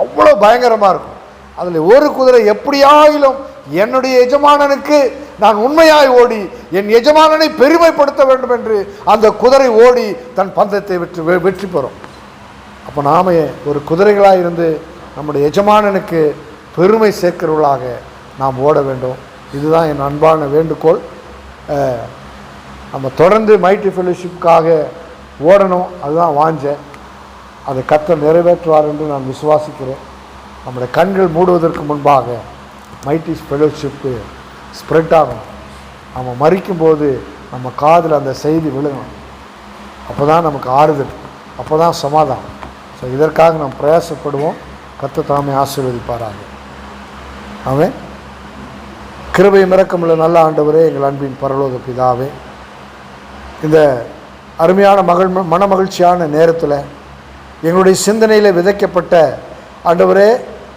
அவ்வளோ பயங்கரமாக இருக்கும். அதில் ஒரு குதிரை எப்படியாயிலும் என்னுடைய எஜமானனுக்கு நான் உண்மையாய் ஓடி என் எஜமானனை பெருமைப்படுத்த வேண்டும் என்று அந்த குதிரை ஓடி தன் பந்தத்தை வெற்றி பெறும். அப்போ நாம ஒரு குதிரைகளாக இருந்து நம்முடைய எஜமானனுக்கு பெருமை சேர்க்கிறவர்களாக நாம் ஓட வேண்டும். இதுதான் என் அன்பான வேண்டுகோள். நம்ம தொடர்ந்து மைட்டி ஃபெலோஷிப்புக்காக ஓடணும், அதுதான் வாஞ்சேன். அதை கர்த்தர் நிறைவேற்றுவார் என்று நான் விசுவாசிக்கிறேன். நம்முடைய கண்கள் மூடுவதற்கு முன்பாக மைட்டி ஃபெலோஷிப்பு ஸ்ப்ரெட் ஆகணும். நம்ம மறிக்கும்போது நம்ம காதில் அந்த செய்தி விழுகணும். அப்போ தான் நமக்கு ஆறுதல், அப்போ தான் சமாதானம். ஸோ இதற்காக நாம் பிரயாசப்படுவோம். கர்த்தர் தாமே ஆசீர்வதிப்பாராக. ஆமென். கிருபை இரக்கமுள்ள நல்ல ஆண்டவரே, எங்கள் அன்பின் பரலோக பிதாவே, இந்த அருமையான மனமகிழ்ச்சியான நேரத்தில் எங்களுடைய சிந்தனையில் விதைக்கப்பட்ட ஆண்டவரே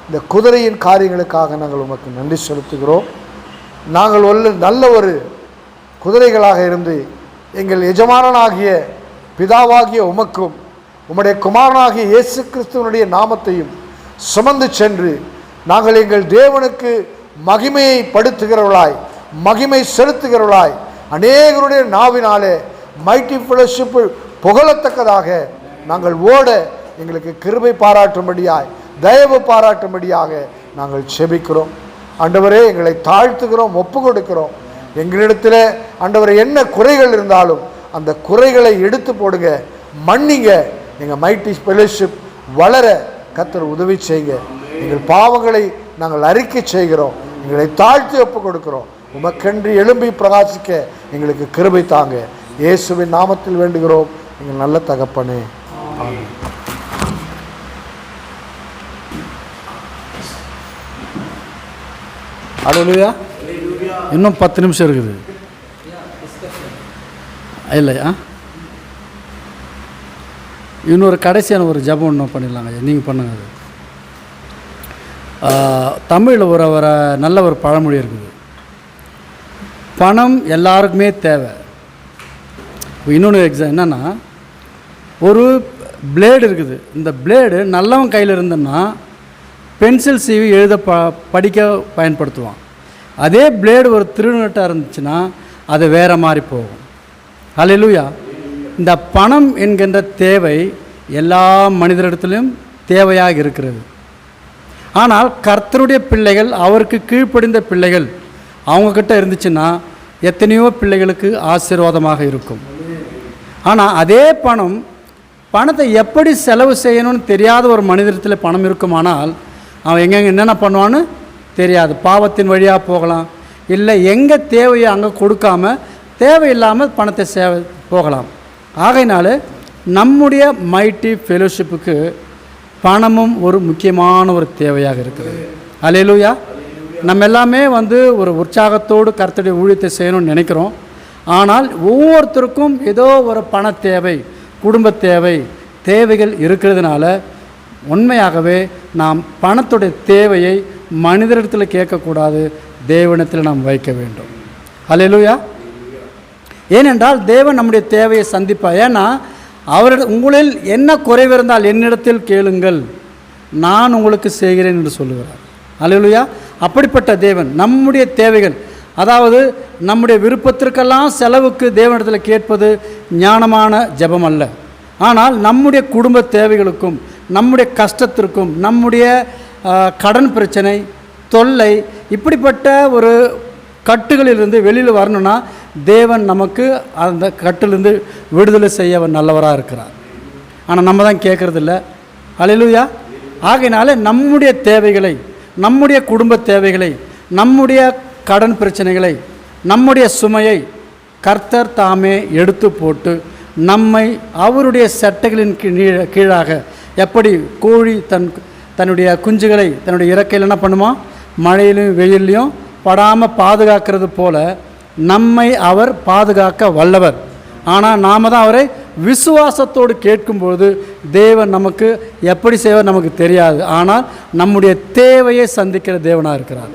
இந்த குதிரையின் காரியங்களுக்காக நாங்கள் உமக்கு நன்றி செலுத்துகிறோம். நாங்கள் நல்ல ஒரு குதிரைகளாக இருந்து எங்கள் எஜமானனாகிய பிதாவாகிய உமக்கும் உம்முடைய குமாரனாகிய இயேசு கிறிஸ்துவனுடைய நாமத்தையும் சுமந்து சென்று நாங்கள் எங்கள் தேவனுக்கு மகிமையை படுத்துகிறவர்களாய், மகிமை செலுத்துகிறவர்களாய், அநேகருடைய நாவினாலே மைட்டி ஃபெலோஷிப்பு புகழத்தக்கதாக நாங்கள் ஓட எங்களுக்கு கிருபை பாராட்டும்படியாய், தயவு பாராட்டும்படியாக நாங்கள் செபிக்கிறோம். ஆண்டவரே, எங்களை தாழ்த்துகிறோம், ஒப்பு கொடுக்கிறோம். எங்களிடத்தில் ஆண்டவரே என்ன குறைகள் இருந்தாலும் அந்த குறைகளை எடுத்து போடுங்க, மன்னிங்க. எங்கள் மைட்டி ஃபெலோஷிப் வளர கர்த்தர் உதவி செய்யுங்க. எங்கள் பாவங்களை நாங்கள் அறிக்கை செய்கிறோம், எங்களை தாழ்த்தி ஒப்பு கொடுக்கிறோம். உமக்கென்று எழும்பி பிரகாசிக்க எங்களுக்கு கிருபை தாங்க. இயேசுவின் நாமத்தில் வேண்டுகிறோம் எங்கள் நல்ல தகப்பனே. ஆமென். அல்லேலூயா. இன்னும் 10 நிமிஷம் இருக்குது இல்லையா? இன்னொரு கடைசியான ஒரு ஜபம் ஒன்று பண்ணிடலாங்க. நீங்கள் பண்ணுங்க. அது தமிழில் ஒரு நல்ல ஒரு பழமொழி இருக்குது, பணம் எல்லாருக்குமே தேவை. இன்னொன்று என்னென்னா, ஒரு பிளேடு இருக்குது. இந்த பிளேடு நல்லவன் கையில் இருந்ததுன்னா பென்சில் சீவி எழுத படிக்க பயன்படுத்துவான். அதே பிளேடு ஒரு திருநட்டாக இருந்துச்சுன்னா அது வேறு மாதிரி போகும். அல்லேலூயா. இந்த பணம் என்கின்ற தேவை எல்லா மனிதரிடத்திலும் தேவையாக இருக்கிறது. ஆனால் கர்த்தருடைய பிள்ளைகள், அவருக்கு கீழ்ப்படிந்த பிள்ளைகள் அவங்கக்கிட்ட இருந்துச்சுன்னா எத்தனையோ பிள்ளைகளுக்கு ஆசீர்வாதமாக இருக்கும். ஆனால் அதே பணத்தை எப்படி செலவு செய்யணும்னு தெரியாத ஒரு மனிதத்தில் பணம் இருக்குமானால் அவன் எங்கெங்கே என்னென்ன பண்ணுவான்னு தெரியாது. பாவத்தின் வழியாக போகலாம், இல்லை எங்கே தேவையோ அங்கே கொடுக்காம தேவையில்லாமல் பணத்தை போகலாம். ஆகையினால நம்முடைய மைட்டி ஃபெலோஷிப்புக்கு பணமும் ஒரு முக்கியமான ஒரு தேவையாக இருக்கிறது. அல்லேலூயா. நம்ம எல்லாமே ஒரு உற்சாகத்தோடு கர்த்தருடைய ஊழியத்தை செய்யணும்னு நினைக்கிறோம். ஆனால் ஒவ்வொருத்தருக்கும் ஏதோ ஒரு பண தேவை, குடும்ப தேவைகள் இருக்கிறதுனால உண்மையாகவே நாம் பணத்துடைய தேவையை மனிதரிடத்தில் கேட்கக்கூடாது, தேவனிடத்தில் நாம் வைக்க வேண்டும். அல்லேலூயா. ஏனென்றால் தேவன் நம்முடைய தேவையை சந்திப்பார். ஏன்னா உங்களில் என்ன குறைவு இருந்தால் என்னிடத்தில் கேளுங்கள், நான் உங்களுக்கு செய்கிறேன் என்று சொல்லுகிறார். அல்லேலூயா. அப்படிப்பட்ட தேவன் நம்முடைய தேவைகள், அதாவது நம்முடைய விருப்பத்திற்கெல்லாம் செலவுக்கு தேவனிடத்தில் கேட்பது ஞானமான ஜெபம் அல்ல. ஆனால் நம்முடைய குடும்ப தேவைகளுக்கும், நம்முடைய கஷ்டத்திற்கும், நம்முடைய கடன் பிரச்சனை, தொல்லை, இப்படிப்பட்ட ஒரு கட்டுகளிலிருந்து வெளியில் வரணும்னா தேவன் நமக்கு அந்த கட்டிலிருந்து விடுதலை செய்ய அவர் நல்லவராக இருக்கிறார். ஆனால் நம்ம தான் கேட்குறதில்ல. அல்லேலூயா. ஆகையினால நம்முடைய தேவைகளை, நம்முடைய குடும்ப தேவைகளை, நம்முடைய கடன் பிரச்சனைகளை, நம்முடைய சுமையை கர்த்தர் தாமே எடுத்து போட்டு நம்மை அவருடைய சட்டைகளின் கீழாக, எப்படி கோழி தன்னுடைய குஞ்சுகளை தன்னுடைய இறக்கையில் என்ன பண்ணுமா, மழையிலையும் வெயிலையும் படாமல் பாதுகாக்கிறது போல நம்மை அவர் பாதுகாக்க வல்லவர். ஆனால் நாம் தான் அவரை விசுவாசத்தோடு கேட்கும்பொழுது தேவன் நமக்கு எப்படி செய்வார் நமக்கு தெரியாது. ஆனால் நம்முடைய தேவையை சந்திக்கிற தேவனாக இருக்கிறார்.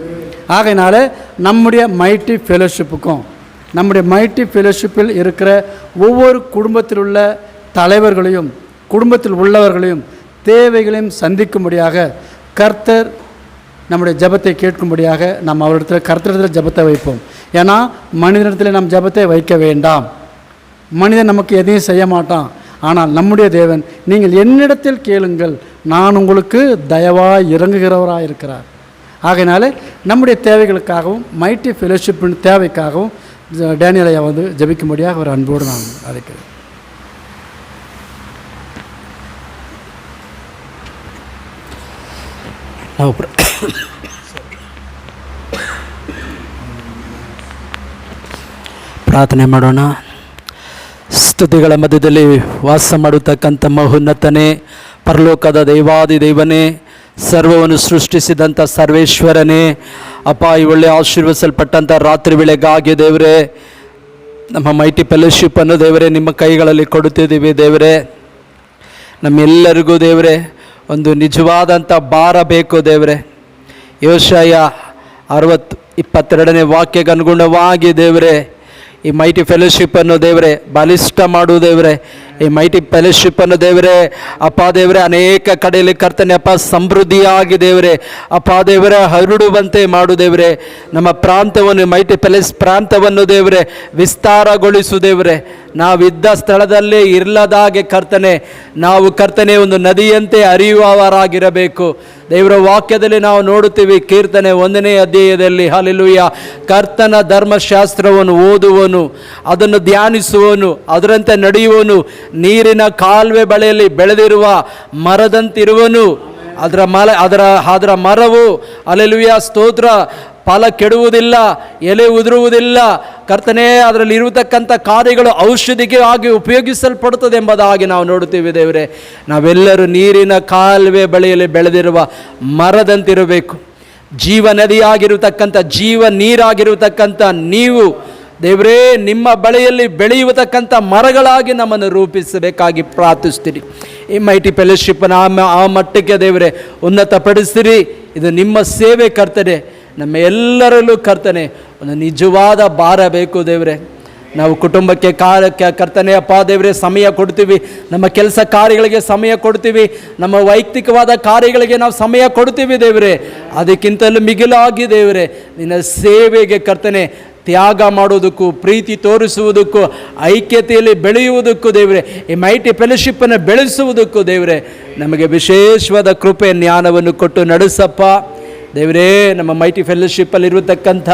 ஆகையினால நம்முடைய மைட்டி ஃபெலோஷிப்புக்கும், நம்முடைய மைட்டி ஃபெலோஷிப்பில் இருக்கிற ஒவ்வொரு குடும்பத்தில் உள்ள தலைவர்களையும் குடும்பத்தில் உள்ளவர்களையும் தேவைகளையும் சந்திக்கும்படியாக கர்த்தர் நம்முடைய ஜெபத்தை கேட்கும்படியாக நம்ம அவரிடத்தில் கர்த்தரிடத்தில் ஜெபத்தை வைப்போம். ஏன்னா மனிதனிடத்தில் நம் ஜெபத்தை வைக்க வேண்டாம். மனிதன் நமக்கு எதையும் செய்ய மாட்டான். ஆனால் நம்முடைய தேவன், நீங்கள் என்னிடத்தில் கேளுங்கள், நான் உங்களுக்கு தயவாய் இறங்குகிறவராக இருக்கிறார். ஆகையினால நம்முடைய தேவைகளுக்காகவும் மைட்டி ஃபெலோஷிப்பின் தேவைக்காகவும் டேனியல் ஐயா வந்து ஜெபிக்கும்படியாக ஒரு அன்போடு நான் அழைக்கிறேன். ಪ್ರಾರ್ಥನೆ ಮಾಡೋಣ. ಸ್ತುತಿಗಳ ಮಧ್ಯದಲ್ಲಿ ವಾಸ ಮಾಡತಕ್ಕಂಥ ಮಹೋನ್ನತನೇ, ಪರಲೋಕದ ದೈವಾದಿ ದೇವನೇ, ಸರ್ವವನ್ನು ಸೃಷ್ಟಿಸಿದಂಥ ಸರ್ವೇಶ್ವರನೇ, ಅಪ್ಪ ಈ ಒಳ್ಳೆ ಆಶೀರ್ವದಿಸಲ್ಪಟ್ಟಂಥ ರಾತ್ರಿ ವೇಳೆಗಾಗಿ ದೇವರೇ ನಮ್ಮ ಮೈಟಿ ಫೆಲೋಶಿಪ್ಪನ್ನು ದೇವರೇ ನಿಮ್ಮ ಕೈಗಳಲ್ಲಿ ಕೊಡುತ್ತಿದ್ದೀವಿ. ದೇವರೇ ನಮ್ಮೆಲ್ಲರಿಗೂ ದೇವರೇ ಒಂದು ನಿಜವಾದಂಥ ಭಾರ ಬೇಕು. ದೇವರೇ ಯೋಶಯ 60:22 ವಾಕ್ಯಕ್ಕೆ ಅನುಗುಣವಾಗಿ ದೇವರೇ ಈ ಮೈಟಿ ಫೆಲೋಶಿಪ್ಪನ್ನು ದೇವರೇ ಬಲಿಷ್ಠ ಮಾಡು. ದೇವರೇ ಈ ಮೈಟಿ ಫೆಲೋಶಿಪ್ಪನ್ನು ದೇವರೇ ಅಪ್ಪ ದೇವರೇ ಅನೇಕ ಕಡೆಯಲ್ಲಿ ಕರ್ತನೆ ಅಪ್ಪ ಸಮೃದ್ಧಿಯಾಗಿ ದೇವರೇ ಅಪ್ಪ ದೇವರೇ ಹರಡುವಂತೆ ಮಾಡು. ದೇವರೇ ನಮ್ಮ ಪ್ರಾಂತವನ್ನು ಮೈಟಿ ಪ್ರಾಂತವನ್ನು ದೇವರೇ ವಿಸ್ತಾರಗೊಳಿಸು. ದೇವರೇ ನಾವಿದ್ದ ಸ್ಥಳದಲ್ಲೇ ಇರಲದಾಗೆ ಕರ್ತನೆ ನಾವು ಕರ್ತನೆ ಒಂದು ನದಿಯಂತೆ ಹರಿಯುವವರಾಗಿರಬೇಕು. ದೇವರ ವಾಕ್ಯದಲ್ಲಿ ನಾವು ನೋಡುತ್ತೀವಿ, ಕೀರ್ತನೆ 1ನೇ ಅಧ್ಯಾಯದಲ್ಲಿ, ಹಲ್ಲೆಲೂಯಾ, ಕರ್ತನ ಧರ್ಮಶಾಸ್ತ್ರವನ್ನು ಓದುವನು, ಅದನ್ನು ಧ್ಯಾನಿಸುವನು, ಅದರಂತೆ ನಡೆಯುವನು, ನೀರಿನ ಕಾಲುವೆ ಬಳಿಯಲ್ಲಿ ಬೆಳೆದಿರುವ ಮರದಂತಿರುವನು. ಅದರ ಮರವು ಹಲ್ಲೆಲೂಯಾ ಸ್ತೋತ್ರ ಫಲ ಕೆಡುವುದಿಲ್ಲ, ಎಲೆ ಉದುರುವುದಿಲ್ಲ. ಕರ್ತನೇ ಅದರಲ್ಲಿ ಇರತಕ್ಕಂಥ ಕಾರ್ಯಗಳು ಔಷಧಿಗೆ ಆಗಿ ಉಪಯೋಗಿಸಲ್ಪಡುತ್ತದೆ ಎಂಬುದಾಗಿ ನಾವು ನೋಡುತ್ತೀವಿ. ದೇವರೇ ನಾವೆಲ್ಲರೂ ನೀರಿನ ಕಾಲುವೆ ಬಳಿಯಲ್ಲಿ ಬೆಳೆದಿರುವ ಮರದಂತಿರಬೇಕು. ಜೀವ ನದಿಯಾಗಿರತಕ್ಕಂಥ, ಜೀವ ನೀರಾಗಿರತಕ್ಕಂಥ ನೀವು ದೇವರೇ ನಿಮ್ಮ ಬಳಿಯಲ್ಲಿ ಬೆಳೆಯುವತಕ್ಕಂಥ ಮರಗಳಾಗಿ ನಮ್ಮನ್ನು ರೂಪಿಸಬೇಕಾಗಿ ಪ್ರಾರ್ಥಿಸ್ತೀರಿ. ಈ ಮೈಟಿ ಫೆಲೋಶಿಪ್ಪನ್ನು ಆ ಮಟ್ಟಕ್ಕೆ ದೇವರೇ ಉನ್ನತಪಡಿಸ್ತೀರಿ. ಇದು ನಿಮ್ಮ ಸೇವೆ ಕರ್ತನೆ. ನಮ್ಮ ಎಲ್ಲರಲ್ಲೂ ಕರ್ತನೆ ಒಂದು ನಿಜವಾದ ಭಾರ ಬೇಕು. ದೇವರೇ ನಾವು ಕುಟುಂಬಕ್ಕೆ ಕರ್ತನೆ ಅಪ್ಪ ದೇವರೇ ಸಮಯ ಕೊಡ್ತೀವಿ, ನಮ್ಮ ಕೆಲಸ ಕಾರ್ಯಗಳಿಗೆ ಸಮಯ ಕೊಡ್ತೀವಿ, ನಮ್ಮ ವೈಯಕ್ತಿಕವಾದ ಕಾರ್ಯಗಳಿಗೆ ನಾವು ಸಮಯ ಕೊಡ್ತೀವಿ. ದೇವರೇ ಅದಕ್ಕಿಂತಲೂ ಮಿಗಿಲಾಗಿ ದೇವರೇ ನಿನ್ನ ಸೇವೆಗೆ ಕರ್ತನೆ ತ್ಯಾಗ ಮಾಡೋದಕ್ಕೂ, ಪ್ರೀತಿ ತೋರಿಸುವುದಕ್ಕೂ, ಐಕ್ಯತೆಯಲ್ಲಿ ಬೆಳೆಯುವುದಕ್ಕೂ ದೇವರೇ ಈ ಮೈಟಿ ಫೆಲೋಶಿಪ್ಪನ್ನು ಬೆಳೆಸುವುದಕ್ಕೂ ದೇವರೇ ನಮಗೆ ವಿಶೇಷವಾದ ಕೃಪೆ ಜ್ಞಾನವನ್ನು ಕೊಟ್ಟು ನಡೆಸಪ್ಪ. ದೇವರೇ ನಮ್ಮ ಮೈಟಿ ಫೆಲೋಶಿಪ್ಪಲ್ಲಿರತಕ್ಕಂಥ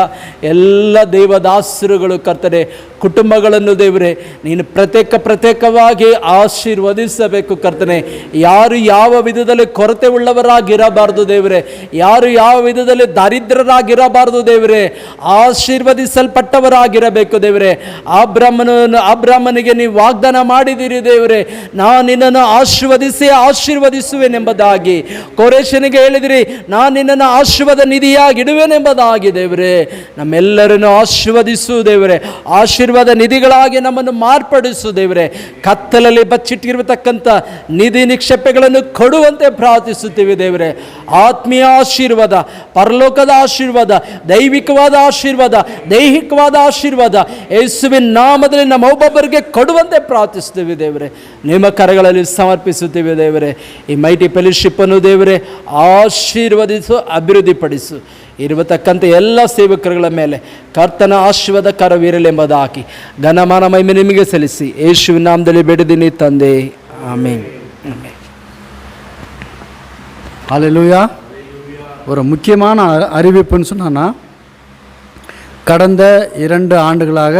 ಎಲ್ಲ ದೇವದಾಸರುಗಳು ಕರ್ತನೆ ಕುಟುಂಬಗಳನ್ನು ದೇವರೇ ನೀನು ಪ್ರತ್ಯೇಕವಾಗಿ ಆಶೀರ್ವದಿಸಬೇಕು ಕರ್ತನೆ. ಯಾರು ಯಾವ ವಿಧದಲ್ಲಿ ಕೊರತೆ ಉಳ್ಳವರಾಗಿರಬಾರ್ದು ದೇವರೇ, ಯಾರು ಯಾವ ವಿಧದಲ್ಲಿ ದಾರಿದ್ರ್ಯರಾಗಿರಬಾರ್ದು ದೇವರೇ, ಆಶೀರ್ವದಿಸಲ್ಪಟ್ಟವರಾಗಿರಬೇಕು ದೇವರೇ. ಅಬ್ರಾಹ್ಮನಿಗೆ ನೀವು ವಾಗ್ದಾನ ಮಾಡಿದ್ದೀರಿ ದೇವರೇ, ನಾನು ನಿನ್ನನ್ನು ಆಶೀರ್ವದಿಸುವೆನೆಂಬುದಾಗಿ. ಕೋರೇಶನಿಗೆ ಹೇಳಿದಿರಿ, ನಾನು ನಿನ್ನನ್ನು ಆಶೀರ್ವಾದ ನಿಧಿಯಾಗಿಡುವೆನೆಂಬುದಾಗಿ. ದೇವರೇ ನಮ್ಮೆಲ್ಲರನ್ನು ಆಶೀರ್ವದಿಸು ದೇವರೇ, ಆಶೀರ್ವಾದ ನಿಧಿಗಳಾಗಿ ನಮ್ಮನ್ನು ಮಾರ್ಪಡಿಸು ದೇವರೇ. ಕತ್ತಲಲ್ಲಿ ಬಚ್ಚಿಟ್ಟಿರತಕ್ಕಂಥ ನಿಧಿ ನಿಕ್ಷೇಪಗಳನ್ನು ಕೊಡುವಂತೆ ಪ್ರಾರ್ಥಿಸುತ್ತೀವಿ ದೇವರೇ. ಆತ್ಮೀಯ ಆಶೀರ್ವಾದ, ಪರಲೋಕದ ಆಶೀರ್ವಾದ, ದೈವಿಕವಾದ ಆಶೀರ್ವಾದ, ದೈಹಿಕವಾದ ಆಶೀರ್ವಾದ ಯೇಸುವಿನ ನಾಮದಲ್ಲಿ ನಮ್ಮ ಒಬ್ಬೊಬ್ಬರಿಗೆ ಕೊಡುವಂತೆ ಪ್ರಾರ್ಥಿಸುತ್ತೀವಿ ದೇವರೇ. ನಿಮ್ಮ ಕರಗಳಲ್ಲಿ ಸಮರ್ಪಿಸುತ್ತೀವಿ ದೇವರೇ. ಈ ಮೈಟಿ ಫೆಲೋಶಿಪ್ಪನ್ನು ದೇವರೇ ಆಶೀರ್ವದಿಸು, ಅಭಿವೃದ್ಧಿಪಡಿಸು. ಇರತಕ್ಕಂಥ ಎಲ್ಲ ಸೇವಕರುಗಳ ಮೇಲೆ ಕರ್ತನ ಆಶೀರ್ವಾದ ಕರವಿರಲೆಂಬುದಾಗಿ ಘನಮಾನ ಮಹಿಮೆ ನಿಮಗೆ ಸಲ್ಲಿಸಿ ಯೇಸುವಿನ ನಾಮದಲ್ಲಿ ಬೇಡಿದ್ದೀನಿ ತಂದೆ, ಆಮೆನ್. ಹಲ್ಲೆಲೂಯಾ. ஒரு முக்கியமான அறிவிப்புன்னு சொன்னான்னா, கடந்த 2 ஆண்டுகளாக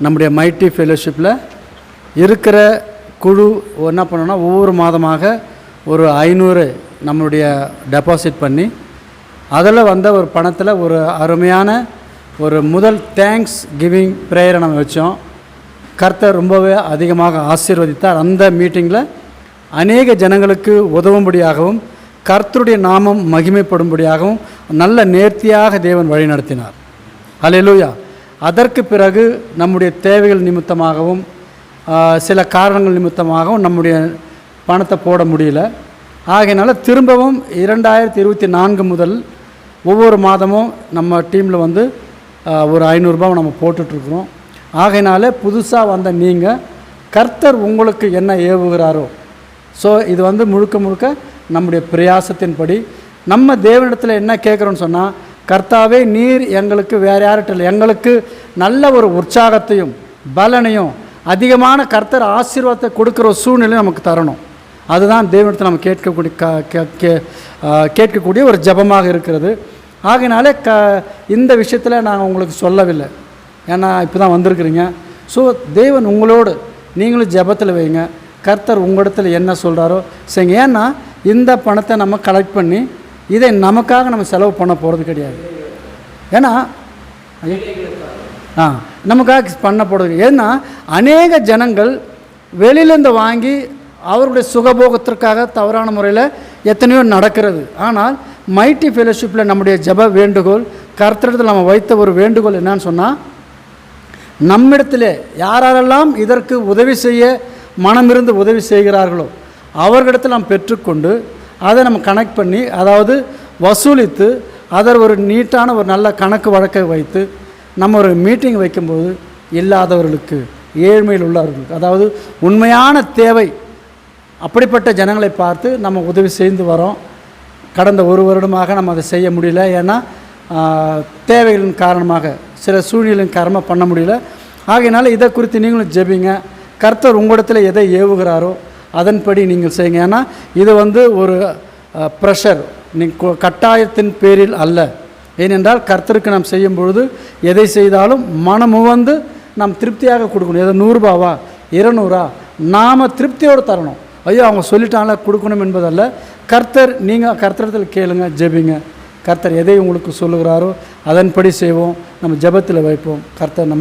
நம்முடைய மைட்டி ஃபெலோஷிப்பில் இருக்கிற குழு என்ன பண்ணோன்னா, ஒவ்வொரு மாதமாக ஒரு 500 நம்மளுடைய டெபாசிட் பண்ணி அதில் வந்த ஒரு பணத்தில் ஒரு அருமையான ஒரு முதல் தேங்க்ஸ் கிவிங் ப்ரேயரை நம்ம வச்சோம். கர்த்தர் ரொம்பவே அதிகமாக ஆசீர்வதித்தார். அந்த மீட்டிங்கில் அநேக ஜனங்களுக்கு உதவும்படியாகவும் கர்த்தருடைய நாமம் மகிமைப்படும்படியாகவும் நல்ல நேர்த்தியாக தேவன் வழி நடத்தினார். அல்லேலூயா. அதற்கு பிறகு நம்முடைய தேவைகள் நிமித்தமாகவும் சில காரணங்கள் நிமித்தமாகவும் நம்முடைய பணத்தை போட முடியல. ஆகையினால திரும்பவும் 2024 முதல் ஒவ்வொரு மாதமும் நம்ம டீமில் வந்து ஒரு 500 ரூபாய் நம்ம போட்டுட்ருக்குறோம். ஆகையினால புதுசாக வந்த நீங்கள் கர்த்தர் உங்களுக்கு என்ன ஏவுகிறாரோ, ஸோ இது வந்து முழுக்க முழுக்க நம்முடைய பிரயாசத்தின்படி நம்ம தேவனிடத்தில் என்ன கேட்குறோன்னு சொன்னால், கர்த்தாவே நீர் எங்களுக்கு வேறு யார்கிட்ட இல்லை, எங்களுக்கு நல்ல ஒரு உற்சாகத்தையும் பலனையும் அதிகமான கர்த்தர் ஆசீர்வாதத்தை கொடுக்குற ஒரு சூழ்நிலை நமக்கு தரணும். அதுதான் தேவனிடத்தில் நம்ம கேட்கக்கூடிய ஒரு ஜபமாக இருக்கிறது. ஆகையினாலே இந்த விஷயத்தில் நாங்கள் உங்களுக்கு சொல்லவில்லை, ஏன்னா இப்போ தான் வந்திருக்கிறீங்க. ஸோ தேவன் உங்களோடு நீங்களும் ஜபத்தில் வைங்க. கர்த்தர் உங்களிடத்தில் என்ன சொல்கிறாரோ சரிங்க. ஏன்னா இந்த பணத்தை நம்ம கலெக்ட் பண்ணி இதை நமக்காக நம்ம செலவு பண்ண போகிறது கிடையாது. ஏன்னா நமக்காக பண்ண போகிறது. ஏன்னா அநேக ஜனங்கள் வெளியிலேருந்து வாங்கி அவருடைய சுகபோகத்திற்காக தவறான முறையில் எத்தனையோ நடக்கிறது. ஆனால் மைட்டி ஃபெலோஷிப்பில் நம்முடைய ஜப வேண்டுகோள், கர்த்தரிடத்தில் நம்ம வைத்த ஒரு வேண்டுகோள் என்னன்னு சொன்னால், நம்மிடத்தில் யாரெல்லாம் இதற்கு உதவி செய்ய மனமிருந்து உதவி செய்கிறார்களோ அவர்களிடத்தில் நாம் பெற்றுக்கொண்டு அதை நம்ம கனெக்ட் பண்ணி, அதாவது வசூலித்து, அதை ஒரு நீட்டான ஒரு நல்ல கணக்கு வழக்கை வைத்து நம்ம ஒரு மீட்டிங் வைக்கும்போது இல்லாதவர்களுக்கு, ஏழ்மையில் உள்ளவர்களுக்கு, அதாவது உண்மையான தேவை அப்படிப்பட்ட ஜனங்களை பார்த்து நம்ம உதவி செய்து வரோம். கடந்த 1 வருடமாக நம்ம அதை செய்ய முடியல. ஏன்னா தேவைகளின் காரணமாக, சில சூழ்நிலையின் காரணமாக பண்ண முடியல. ஆகையினால இதை குறித்து நீங்களும் ஜெபிங்க. கர்த்தர் உங்களிடத்தில் எதை ஏவுகிறாரோ அதன்படி நீங்கள் செய்யுங்க. ஏன்னா இது வந்து ஒரு ப்ரெஷர், கட்டாயத்தின் பேரில் அல்ல. ஏனென்றால் கர்த்தருக்கு நாம் செய்யும் பொழுது எதை செய்தாலும் மனமுவந்து நாம் திருப்தியாக கொடுக்கணும். ஏதோ 100 ரூபாவா 200 நாம் திருப்தியோடு தரணும். ஐயோ அவங்க சொல்லிட்டாங்களா கொடுக்கணும் என்பதல்ல. கர்த்தர், நீங்கள் கர்த்தரத்தில் கேளுங்க, ஜெபிங்க. கர்த்தர் எதை உங்களுக்கு சொல்லுகிறாரோ அதன்படி செய்வோம். நம்ம ஜெபத்தில் வைப்போம். கர்த்தர்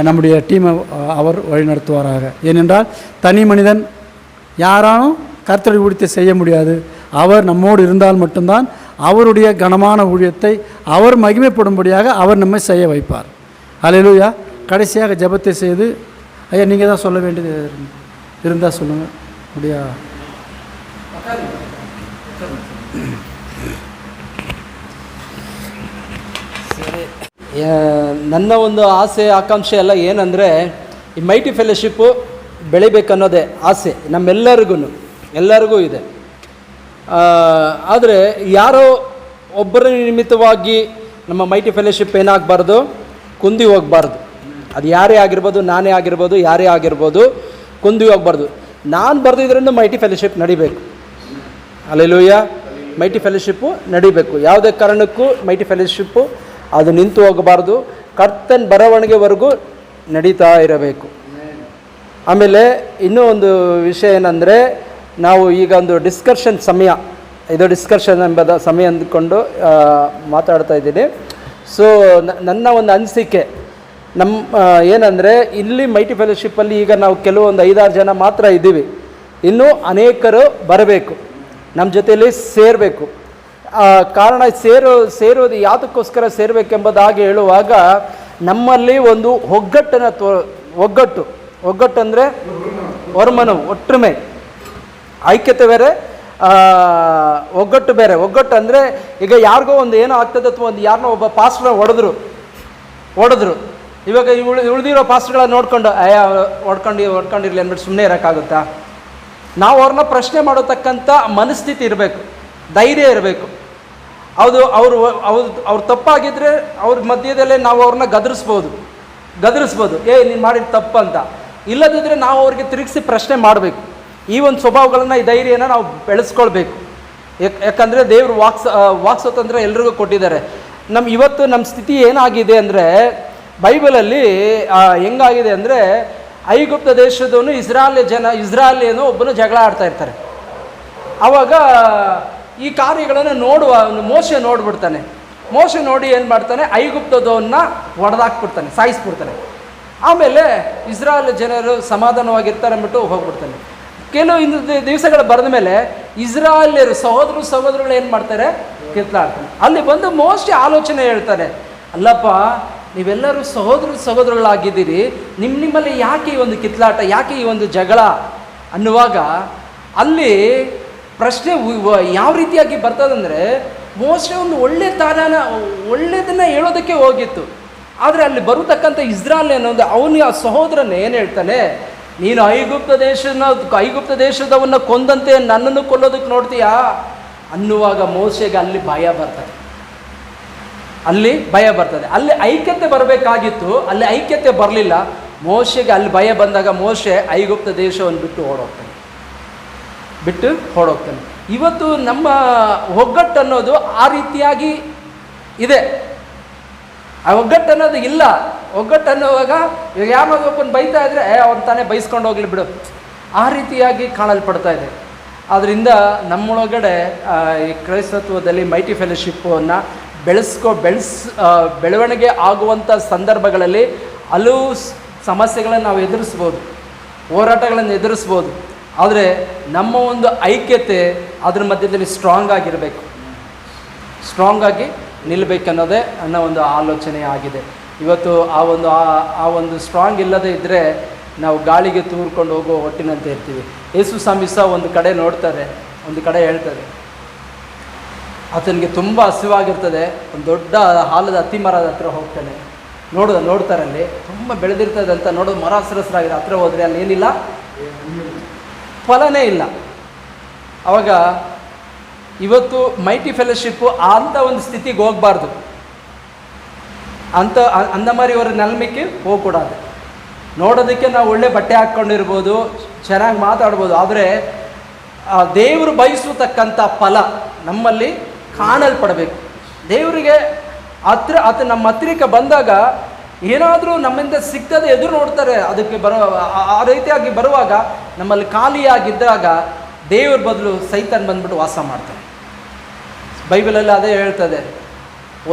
நம்முடைய டீமை அவர் வழிநடத்துவாராக. ஏனென்றால் தனி மனிதன் யாராலும் கர்த்தரை ஊழியத்தை செய்ய முடியாது. அவர் நம்மோடு இருந்தால் மட்டும்தான் அவருடைய கனமான ஊழியத்தை அவர் மகிமைப்படும்படியாக அவர் நம்மை செய்ய வைப்பார். அல்லேலூயா. கடைசியாக ஜெபத்தை செய்து, ஐயா நீங்கள் தான் சொல்ல வேண்டியது இருந்தால் சொல்லுங்கள். அப்படியா? ನನ್ನ ಒಂದು ಆಸೆ ಆಕಾಂಕ್ಷೆ ಎಲ್ಲ ಏನಂದರೆ, ಈ ಮೈಟಿ ಫೆಲೋಶಿಪ್ಪು ಬೆಳಿಬೇಕನ್ನೋದೇ ಆಸೆ ಎಲ್ಲರಿಗೂ ಇದೆ. ಆದರೆ ಯಾರೋ ಒಬ್ಬರ ನಿಮಿತ್ತವಾಗಿ ನಮ್ಮ ಮೈಟಿ ಫೆಲೋಶಿಪ್ ಏನಾಗಬಾರ್ದು, ಕುಂದಿ ಹೋಗಬಾರ್ದು. ಅದು ಯಾರೇ ಆಗಿರ್ಬೋದು, ನಾನೇ ಆಗಿರ್ಬೋದು, ಯಾರೇ ಆಗಿರ್ಬೋದು, ಕುಂದಿ ಹೋಗಬಾರ್ದು. ನಾನು ಬರೆದಿದ್ರಿಂದ ಮೈಟಿ ಫೆಲೋಶಿಪ್ ನಡಿಬೇಕು. ಅಲ್ಲೆಲೂಯಾ. ಮೈಟಿ ಫೆಲೋಶಿಪ್ಪು ನಡಿಬೇಕು. ಯಾವುದೇ ಕಾರಣಕ್ಕೂ ಮೈಟಿ ಫೆಲೋಶಿಪ್ಪು ಅದು ನಿಂತು ಹೋಗಬಾರ್ದು. ಕರ್ತನ ಬರವಣಿಗೆವರೆಗೂ ನಡೀತಾ ಇರಬೇಕು. ಆಮೇಲೆ ಇನ್ನೂ ಒಂದು ವಿಷಯ ಏನಂದರೆ, ನಾವು ಈಗ ಒಂದು ಡಿಸ್ಕಷನ್ ಸಮಯ, ಇದು ಡಿಸ್ಕಷನ್ ಎಂಬ ಸಮಯ ಅಂದ್ಕೊಂಡು ಮಾತಾಡ್ತಾ ಇದ್ದೀನಿ. ಸೊ ನನ್ನ ಒಂದು ಅನಿಸಿಕೆ ಏನಂದರೆ, ಇಲ್ಲಿ ಮೈಟಿ ಫೆಲೋಶಿಪ್ಪಲ್ಲಿ ಈಗ ನಾವು ಕೆಲವೊಂದು 5-6 ಜನ ಮಾತ್ರ ಇದ್ದೀವಿ. ಇನ್ನೂ ಅನೇಕರು ಬರಬೇಕು, ನಮ್ಮ ಜೊತೆಯಲ್ಲಿ ಸೇರಬೇಕು. ಕಾರಣ ಸೇರೋದು ಯಾವುದಕ್ಕೋಸ್ಕರ ಸೇರಬೇಕೆಂಬುದಾಗಿ ಹೇಳುವಾಗ, ನಮ್ಮಲ್ಲಿ ಒಂದು ಒಗ್ಗಟ್ಟು ಅಂದರೆ ಹೊರಮನವು, ಒಟ್ಟುಮೆ, ಐಕ್ಯತೆ ಬೇರೆ, ಒಗ್ಗಟ್ಟು ಬೇರೆ. ಒಗ್ಗಟ್ಟು ಅಂದರೆ ಈಗ ಯಾರಿಗೋ ಒಂದು ಏನೋ ಆಗ್ತದೆ, ಅಥವಾ ಒಂದು ಯಾರನ್ನೋ ಒಬ್ಬ ಪಾಸ್ಟ್ರ ಹೊಡೆದ್ರು, ಇವಾಗ ಉಳಿದಿರೋ ಪಾಸ್ಟ್ಗಳ ನೋಡ್ಕೊಂಡು ಹೊಡ್ಕೊಂಡಿರಲಿ ಅಂದ್ಬಿಟ್ಟು ಸುಮ್ಮನೆ ಇರೋಕ್ಕಾಗುತ್ತಾ? ನಾವು ಅವ್ರನ್ನ ಪ್ರಶ್ನೆ ಮಾಡೋತಕ್ಕಂಥ ಮನಸ್ಥಿತಿ ಇರಬೇಕು, ಧೈರ್ಯ ಇರಬೇಕು. ಅವ್ರು ತಪ್ಪಾಗಿದ್ದರೆ ಅವ್ರ ಮಧ್ಯದಲ್ಲೇ ನಾವು ಅವ್ರನ್ನ ಗದರಿಸ್ಬೋದು, ನೀನು ಮಾಡಿದ ತಪ್ಪು ಅಂತ. ಇಲ್ಲದಿದ್ದರೆ ನಾವು ಅವ್ರಿಗೆ ತಿರುಗಿಸಿ ಪ್ರಶ್ನೆ ಮಾಡಬೇಕು. ಈ ಒಂದು ಸ್ವಭಾವಗಳನ್ನು, ಈ ಧೈರ್ಯನ ನಾವು ಬೆಳೆಸ್ಕೊಳ್ಬೇಕು. ಯಾಕಂದರೆ ದೇವರು ವಾಕ್ ಸ್ವಾತಂತ್ರ್ಯ ಎಲ್ರಿಗೂ ಕೊಟ್ಟಿದ್ದಾರೆ. ಇವತ್ತು ನಮ್ಮ ಸ್ಥಿತಿ ಏನಾಗಿದೆ ಅಂದರೆ, ಬೈಬಲಲ್ಲಿ ಹೆಂಗಾಗಿದೆ ಅಂದರೆ, ಐಗುಪ್ತ ದೇಶದವನು ಇಸ್ರಾಯೇಲಿಯನು ಒಬ್ಬನು ಜಗಳ ಆಡ್ತಾ ಇರ್ತಾರೆ. ಆವಾಗ ಈ ಕಾರ್ಯಗಳನ್ನು ಮೋಶೆ ನೋಡ್ಬಿಡ್ತಾನೆ. ಮೋಶೆ ನೋಡಿ ಏನು ಮಾಡ್ತಾನೆ, ಐಗುಪ್ತದವನ್ನ ಹೊಡೆದಾಕ್ಬಿಡ್ತಾನೆ, ಸಾಯಿಸ್ಬಿಡ್ತಾನೆ. ಆಮೇಲೆ ಇಸ್ರಾಯೇಲ್ ಜನರು ಸಮಾಧಾನವಾಗಿರ್ತಾರೆ ಅಂದ್ಬಿಟ್ಟು ಹೋಗ್ಬಿಡ್ತಾನೆ. ಕೆಲವು ದಿವಸಗಳು ಬರೆದ ಮೇಲೆ ಇಸ್ರಾಯೇಲ್ಯರು ಸಹೋದರಗಳು ಏನು ಮಾಡ್ತಾರೆ, ಕಿತ್ಲಾಡ್ತಾನೆ. ಅಲ್ಲಿ ಬಂದು ಮೋಶೆ ಆಲೋಚನೆ ಹೇಳ್ತಾನೆ, ಅಲ್ಲಪ್ಪ ನೀವೆಲ್ಲರೂ ಸಹೋದರಗಳಾಗಿದ್ದೀರಿ, ನಿಮ್ಮಲ್ಲಿ ಯಾಕೆ ಈ ಒಂದು ಕಿತ್ಲಾಟ, ಯಾಕೆ ಈ ಒಂದು ಜಗಳ ಅನ್ನುವಾಗ ಅಲ್ಲಿ ಪ್ರಶ್ನೆ ಯಾವ ರೀತಿಯಾಗಿ ಬರ್ತದಂದರೆ, ಮೋಶೆ ಒಂದು ಒಳ್ಳೆಯದನ್ನು ಹೇಳೋದಕ್ಕೆ ಹೋಗಿತ್ತು. ಆದರೆ ಅಲ್ಲಿ ಬರತಕ್ಕಂಥ ಇಸ್ರಾಯೇಲ್ ಅನ್ನೋದು ಅವನಿಗೆ ಆ ಸಹೋದರನೇ ಏನು ಹೇಳ್ತಾನೆ, ನೀನು ಐಗುಪ್ತ ದೇಶದವನ್ನ ಕೊಂದಂತೆ ನನ್ನನ್ನು ಕೊಲ್ಲೋದಕ್ಕೆ ನೋಡ್ತೀಯಾ ಅನ್ನುವಾಗ ಮೋಶೆಗೆ ಅಲ್ಲಿ ಭಯ ಬರ್ತದೆ. ಅಲ್ಲಿ ಐಕ್ಯತೆ ಬರಬೇಕಾಗಿತ್ತು, ಅಲ್ಲಿ ಐಕ್ಯತೆ ಬರಲಿಲ್ಲ. ಮೋಶೆಗೆ ಅಲ್ಲಿ ಭಯ ಬಂದಾಗ ಮೋಶೆ ಐಗುಪ್ತ ದೇಶವನ್ನು ಬಿಟ್ಟು ಹೊರಡೋಗ್ತಾನೆ. ಇವತ್ತು ನಮ್ಮ ಒಗ್ಗಟ್ಟು ಅನ್ನೋದು ಆ ರೀತಿಯಾಗಿ ಇದೆ. ಆ ಒಗ್ಗಟ್ಟು ಅನ್ನೋದು ಇಲ್ಲ. ಒಗ್ಗಟ್ಟು ಅನ್ನುವಾಗ ಇವಾಗ ಯಾವಾಗ ಒಬ್ಬನ ಬೈತಾ ಇದ್ರೆ ಅವನು ತಾನೇ ಬೈಸ್ಕೊಂಡು ಹೋಗ್ಲಿ ಬಿಡು, ಆ ರೀತಿಯಾಗಿ ಕಾಣಲ್ಪಡ್ತಾ ಇದೆ. ಆದ್ದರಿಂದ ನಮ್ಮೊಳಗಡೆ ಈ ಕ್ರೈಸ್ತತ್ವದಲ್ಲಿ ಮೈಟಿ ಫೆಲೋಶಿಪ್ಪನ್ನು ಬೆಳವಣಿಗೆ ಆಗುವಂಥ ಸಂದರ್ಭಗಳಲ್ಲಿ ಹಲವು ಸಮಸ್ಯೆಗಳನ್ನು ನಾವು ಎದುರಿಸ್ಬೋದು, ಹೋರಾಟಗಳನ್ನು ಎದುರಿಸ್ಬೋದು. ಆದರೆ ನಮ್ಮ ಒಂದು ಐಕ್ಯತೆ ಅದ್ರ ಮಧ್ಯದಲ್ಲಿ ಸ್ಟ್ರಾಂಗ್ ಆಗಿ ನಿಲ್ಲಬೇಕನ್ನೋದೇ ಅನ್ನೋ ಒಂದು ಆಲೋಚನೆ ಆಗಿದೆ. ಇವತ್ತು ಆ ಒಂದು ಸ್ಟ್ರಾಂಗ್ ಇಲ್ಲದೇ ಇದ್ದರೆ ನಾವು ಗಾಳಿಗೆ ತೂರ್ಕೊಂಡು ಹೋಗೋ ಹೊಟ್ಟಿನಂತೆ ಇರ್ತೀವಿ. ಯೇಸು ಸ್ವಾಮಿ ಸಹ ಒಂದು ಕಡೆ ನೋಡ್ತಾರೆ, ಒಂದು ಕಡೆ ಹೇಳ್ತಾರೆ, ಆತನಿಗೆ ತುಂಬ ಹಸಿವಾಗಿರ್ತದೆ. ಒಂದು ದೊಡ್ಡ ಆಲದ ಅತ್ತಿ ಮರದ ಹತ್ರ ಹೋಗ್ತಾನೆ. ನೋಡ್ತಾರಲ್ಲಿ ತುಂಬ ಬೆಳೆದಿರ್ತದೆ ಅಂತ ನೋಡೋದು, ಮರ ಹಸಿರಾಗಿದೆ. ಹತ್ರ ಹೋದರೆ ಅಲ್ಲಿ ಏನಿಲ್ಲ, ಫಲನೇ ಇಲ್ಲ. ಆವಾಗ ಇವತ್ತು ಮೈಟಿ ಫೆಲೋಶಿಪ್ಪು ಅಂಥ ಒಂದು ಸ್ಥಿತಿಗೆ ಹೋಗಬಾರ್ದು. ಅಂದಮಾರಿಯವರ ನೆಲಮಿಕ್ಕೆ ಹೋಗ್ಕೊಡಾದು. ನೋಡೋದಕ್ಕೆ ನಾವು ಒಳ್ಳೆ ಬಟ್ಟೆ ಹಾಕ್ಕೊಂಡಿರ್ಬೋದು, ಚೆನ್ನಾಗಿ ಮಾತಾಡ್ಬೋದು, ಆದರೆ ದೇವರು ಬಯಸತಕ್ಕಂಥ ಫಲ ನಮ್ಮಲ್ಲಿ ಕಾಣಲ್ಪಡಬೇಕು. ದೇವರಿಗೆ ಆತ ನಮ್ಮ ಹತ್ತಿರಕ್ಕೆ ಬಂದಾಗ ಏನಾದರೂ ನಮ್ಮಿಂದ ಸಿಗ್ತದೆ ಎದುರು ನೋಡ್ತಾರೆ. ಅದಕ್ಕೆ ಆ ರೀತಿಯಾಗಿ ಬರುವಾಗ ನಮ್ಮಲ್ಲಿ ಖಾಲಿಯಾಗಿದ್ದಾಗ ದೇವ್ರ ಬದಲು ಸೈತಾನ್ ಬಂದ್ಬಿಟ್ಟು ವಾಸ ಮಾಡ್ತಾನೆ. ಬೈಬಲಲ್ಲಿ ಅದೇ ಹೇಳ್ತದೆ,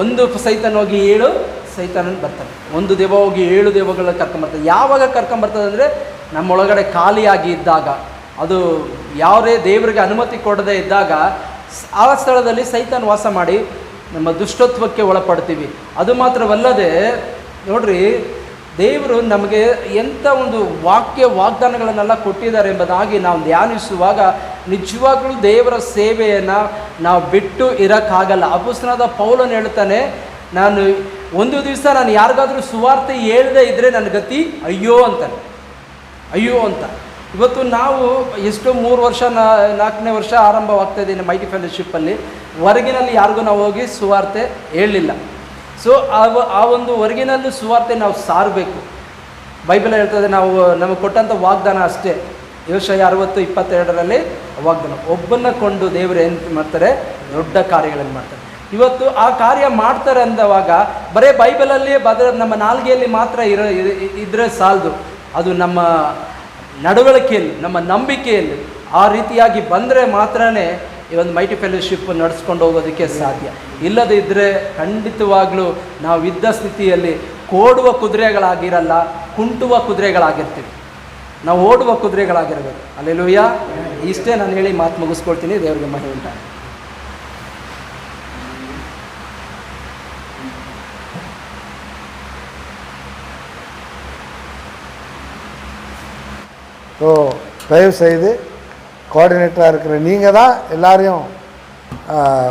ಒಂದು ಸೈತಾನ್ ಹೋಗಿ 7 ಸೈತಾನನ್ನು ಬರ್ತಾನೆ, ಒಂದು ದೆವ್ವ ಹೋಗಿ 7 ದೆವ್ವಗಳನ್ನ ಕರ್ಕೊಂಬರ್ತದೆ. ಯಾವಾಗ ಕರ್ಕೊಂಬರ್ತದೆ ಅಂದರೆ ನಮ್ಮೊಳಗಡೆ ಖಾಲಿಯಾಗಿ ಇದ್ದಾಗ, ಅದು ಯಾವುದೇ ದೇವರಿಗೆ ಅನುಮತಿ ಕೊಡದೇ ಇದ್ದಾಗ ಆ ಸ್ಥಳದಲ್ಲಿ ಸೈತಾನ್ ವಾಸ ಮಾಡಿ ನಮ್ಮ ದುಷ್ಟತ್ವಕ್ಕೆ ಒಳಪಡ್ತೀವಿ. ಅದು ಮಾತ್ರವಲ್ಲದೆ ನೋಡ್ರಿ, ದೇವರು ನಮಗೆ ಎಂಥ ಒಂದು ವಾಗ್ದಾನಗಳನ್ನೆಲ್ಲ ಕೊಟ್ಟಿದ್ದಾರೆ ಎಂಬುದಾಗಿ ನಾವು ಧ್ಯಾನಿಸುವಾಗ ನಿಜವಾಗ್ಲೂ ದೇವರ ಸೇವೆಯನ್ನು ನಾವು ಬಿಟ್ಟು ಇರೋಕ್ಕಾಗಲ್ಲ. ಅಪೊಸ್ತಲನಾದ ಪೌಲನು ಹೇಳ್ತಾನೆ, ನಾನು ಒಂದು ದಿವಸ ನಾನು ಯಾರಿಗಾದರೂ ಸುವಾರ್ತೆ ಹೇಳದೇ ಇದ್ದರೆ ನನ್ನ ಗತಿ ಅಯ್ಯೋ ಅಂತ. ಇವತ್ತು ನಾವು ಎಷ್ಟು 3 ವರ್ಷ 4ನೇ ವರ್ಷ ಆರಂಭವಾಗ್ತಾ ಇದ್ದೀನಿ ಮೈಟಿ ಫೆಲೋಶಿಪ್ಪಲ್ಲಿ. ಹೊರಗಿನಲ್ಲಿ ಯಾರಿಗೂ ನಾವು ಹೋಗಿ ಸುವಾರ್ತೆ ಹೇಳಲಿಲ್ಲ. ಸೊ ಆ ಒಂದು ಹೊರಗಿನಲ್ಲಿ ಸುವಾರ್ತೆ ನಾವು ಸಾರಬೇಕು. ಬೈಬಲ್ ಹೇಳ್ತದೆ, ನಮಗೆ ಕೊಟ್ಟಂಥ ವಾಗ್ದಾನ ಅಷ್ಟೇ. ಯೆಶಾಯ 60:22 ವಾಗ್ದಾನ, ಒಬ್ಬನ್ನ ಕೊಂಡು ದೇವರು ಏನು ಮಾಡ್ತಾರೆ, ದೊಡ್ಡ ಕಾರ್ಯಗಳನ್ನು ಮಾಡ್ತಾರೆ. ಇವತ್ತು ಆ ಕಾರ್ಯ ಮಾಡ್ತಾರೆ ಅಂದವಾಗ ಬರೀ ಬೈಬಲಲ್ಲಿ ನಮ್ಮ ನಾಲ್ಗೆಯಲ್ಲಿ ಮಾತ್ರ ಇದ್ರೆ ಸಾಲದು. ಅದು ನಮ್ಮ ನಡವಳಿಕೆಯಲ್ಲಿ, ನಮ್ಮ ನಂಬಿಕೆಯಲ್ಲಿ ಆ ರೀತಿಯಾಗಿ ಬಂದರೆ ಮಾತ್ರನೇ ಈ ಒಂದು ಮೈಟಿ ಫೆಲೋಶಿಪ್ ನಡೆಸ್ಕೊಂಡು ಹೋಗೋದಕ್ಕೆ ಸಾಧ್ಯ. ಇಲ್ಲದೇ ಇದ್ದರೆ ಖಂಡಿತವಾಗ್ಲೂ ನಾವು ಇದ್ದ ಸ್ಥಿತಿಯಲ್ಲಿ ಓಡುವ ಕುದುರೆಗಳಾಗಿರಲ್ಲ, ಕುಂಟುವ ಕುದುರೆಗಳಾಗಿರ್ತೀವಿ. ನಾವು ಓಡುವ ಕುದುರೆಗಳಾಗಿರಬೇಕು. ಅಲ್ಲೆಲೂಯಾ. ಇಷ್ಟೇ ನಾನು ಹೇಳಿ ಮಾತು ಮುಗಿಸ್ಕೊಳ್ತೀನಿ. ದೇವರಿಗೆ ಮಹಿಮೆ ಉಂಟಾಗಲಿ. ஸோ தயவு செய்து கோஆர்டினேட்டராக இருக்கிற நீங்கள் தான் எல்லாரையும்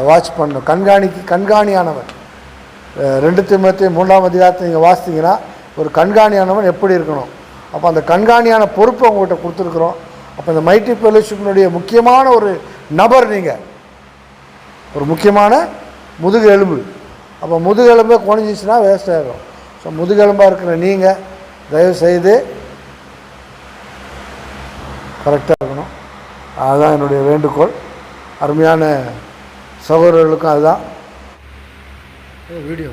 வாட்ச் பண்ணணும். கண்காணியானவன் 2 தீமோத்தேயு 3ஆம் அதிகாரத்தை நீங்கள் வாசித்தீங்கன்னா ஒரு கண்காணியானவன் எப்படி இருக்கணும். அப்போ அந்த கண்காணியான பொறுப்பை உங்கள்கிட்ட கொடுத்துருக்குறோம். அப்போ இந்த மைட்டி ஃபெலோஷிப்பினுடைய முக்கியமான ஒரு நபர் நீங்கள், ஒரு முக்கியமான முதுகு எலும்பு. அப்போ முதுகு எலும்பை குறைஞ்சிச்சுன்னா வேஸ்ட் ஆகிடும். ஸோ முதுகெலும்பாக இருக்கிற நீங்கள் தயவுசெய்து கரெக்டாக இருக்கணும். அதுதான் என்னுடைய வேண்டுகோள். அருமையான சகோதரர்களுக்கும் அதுதான் வீடியோ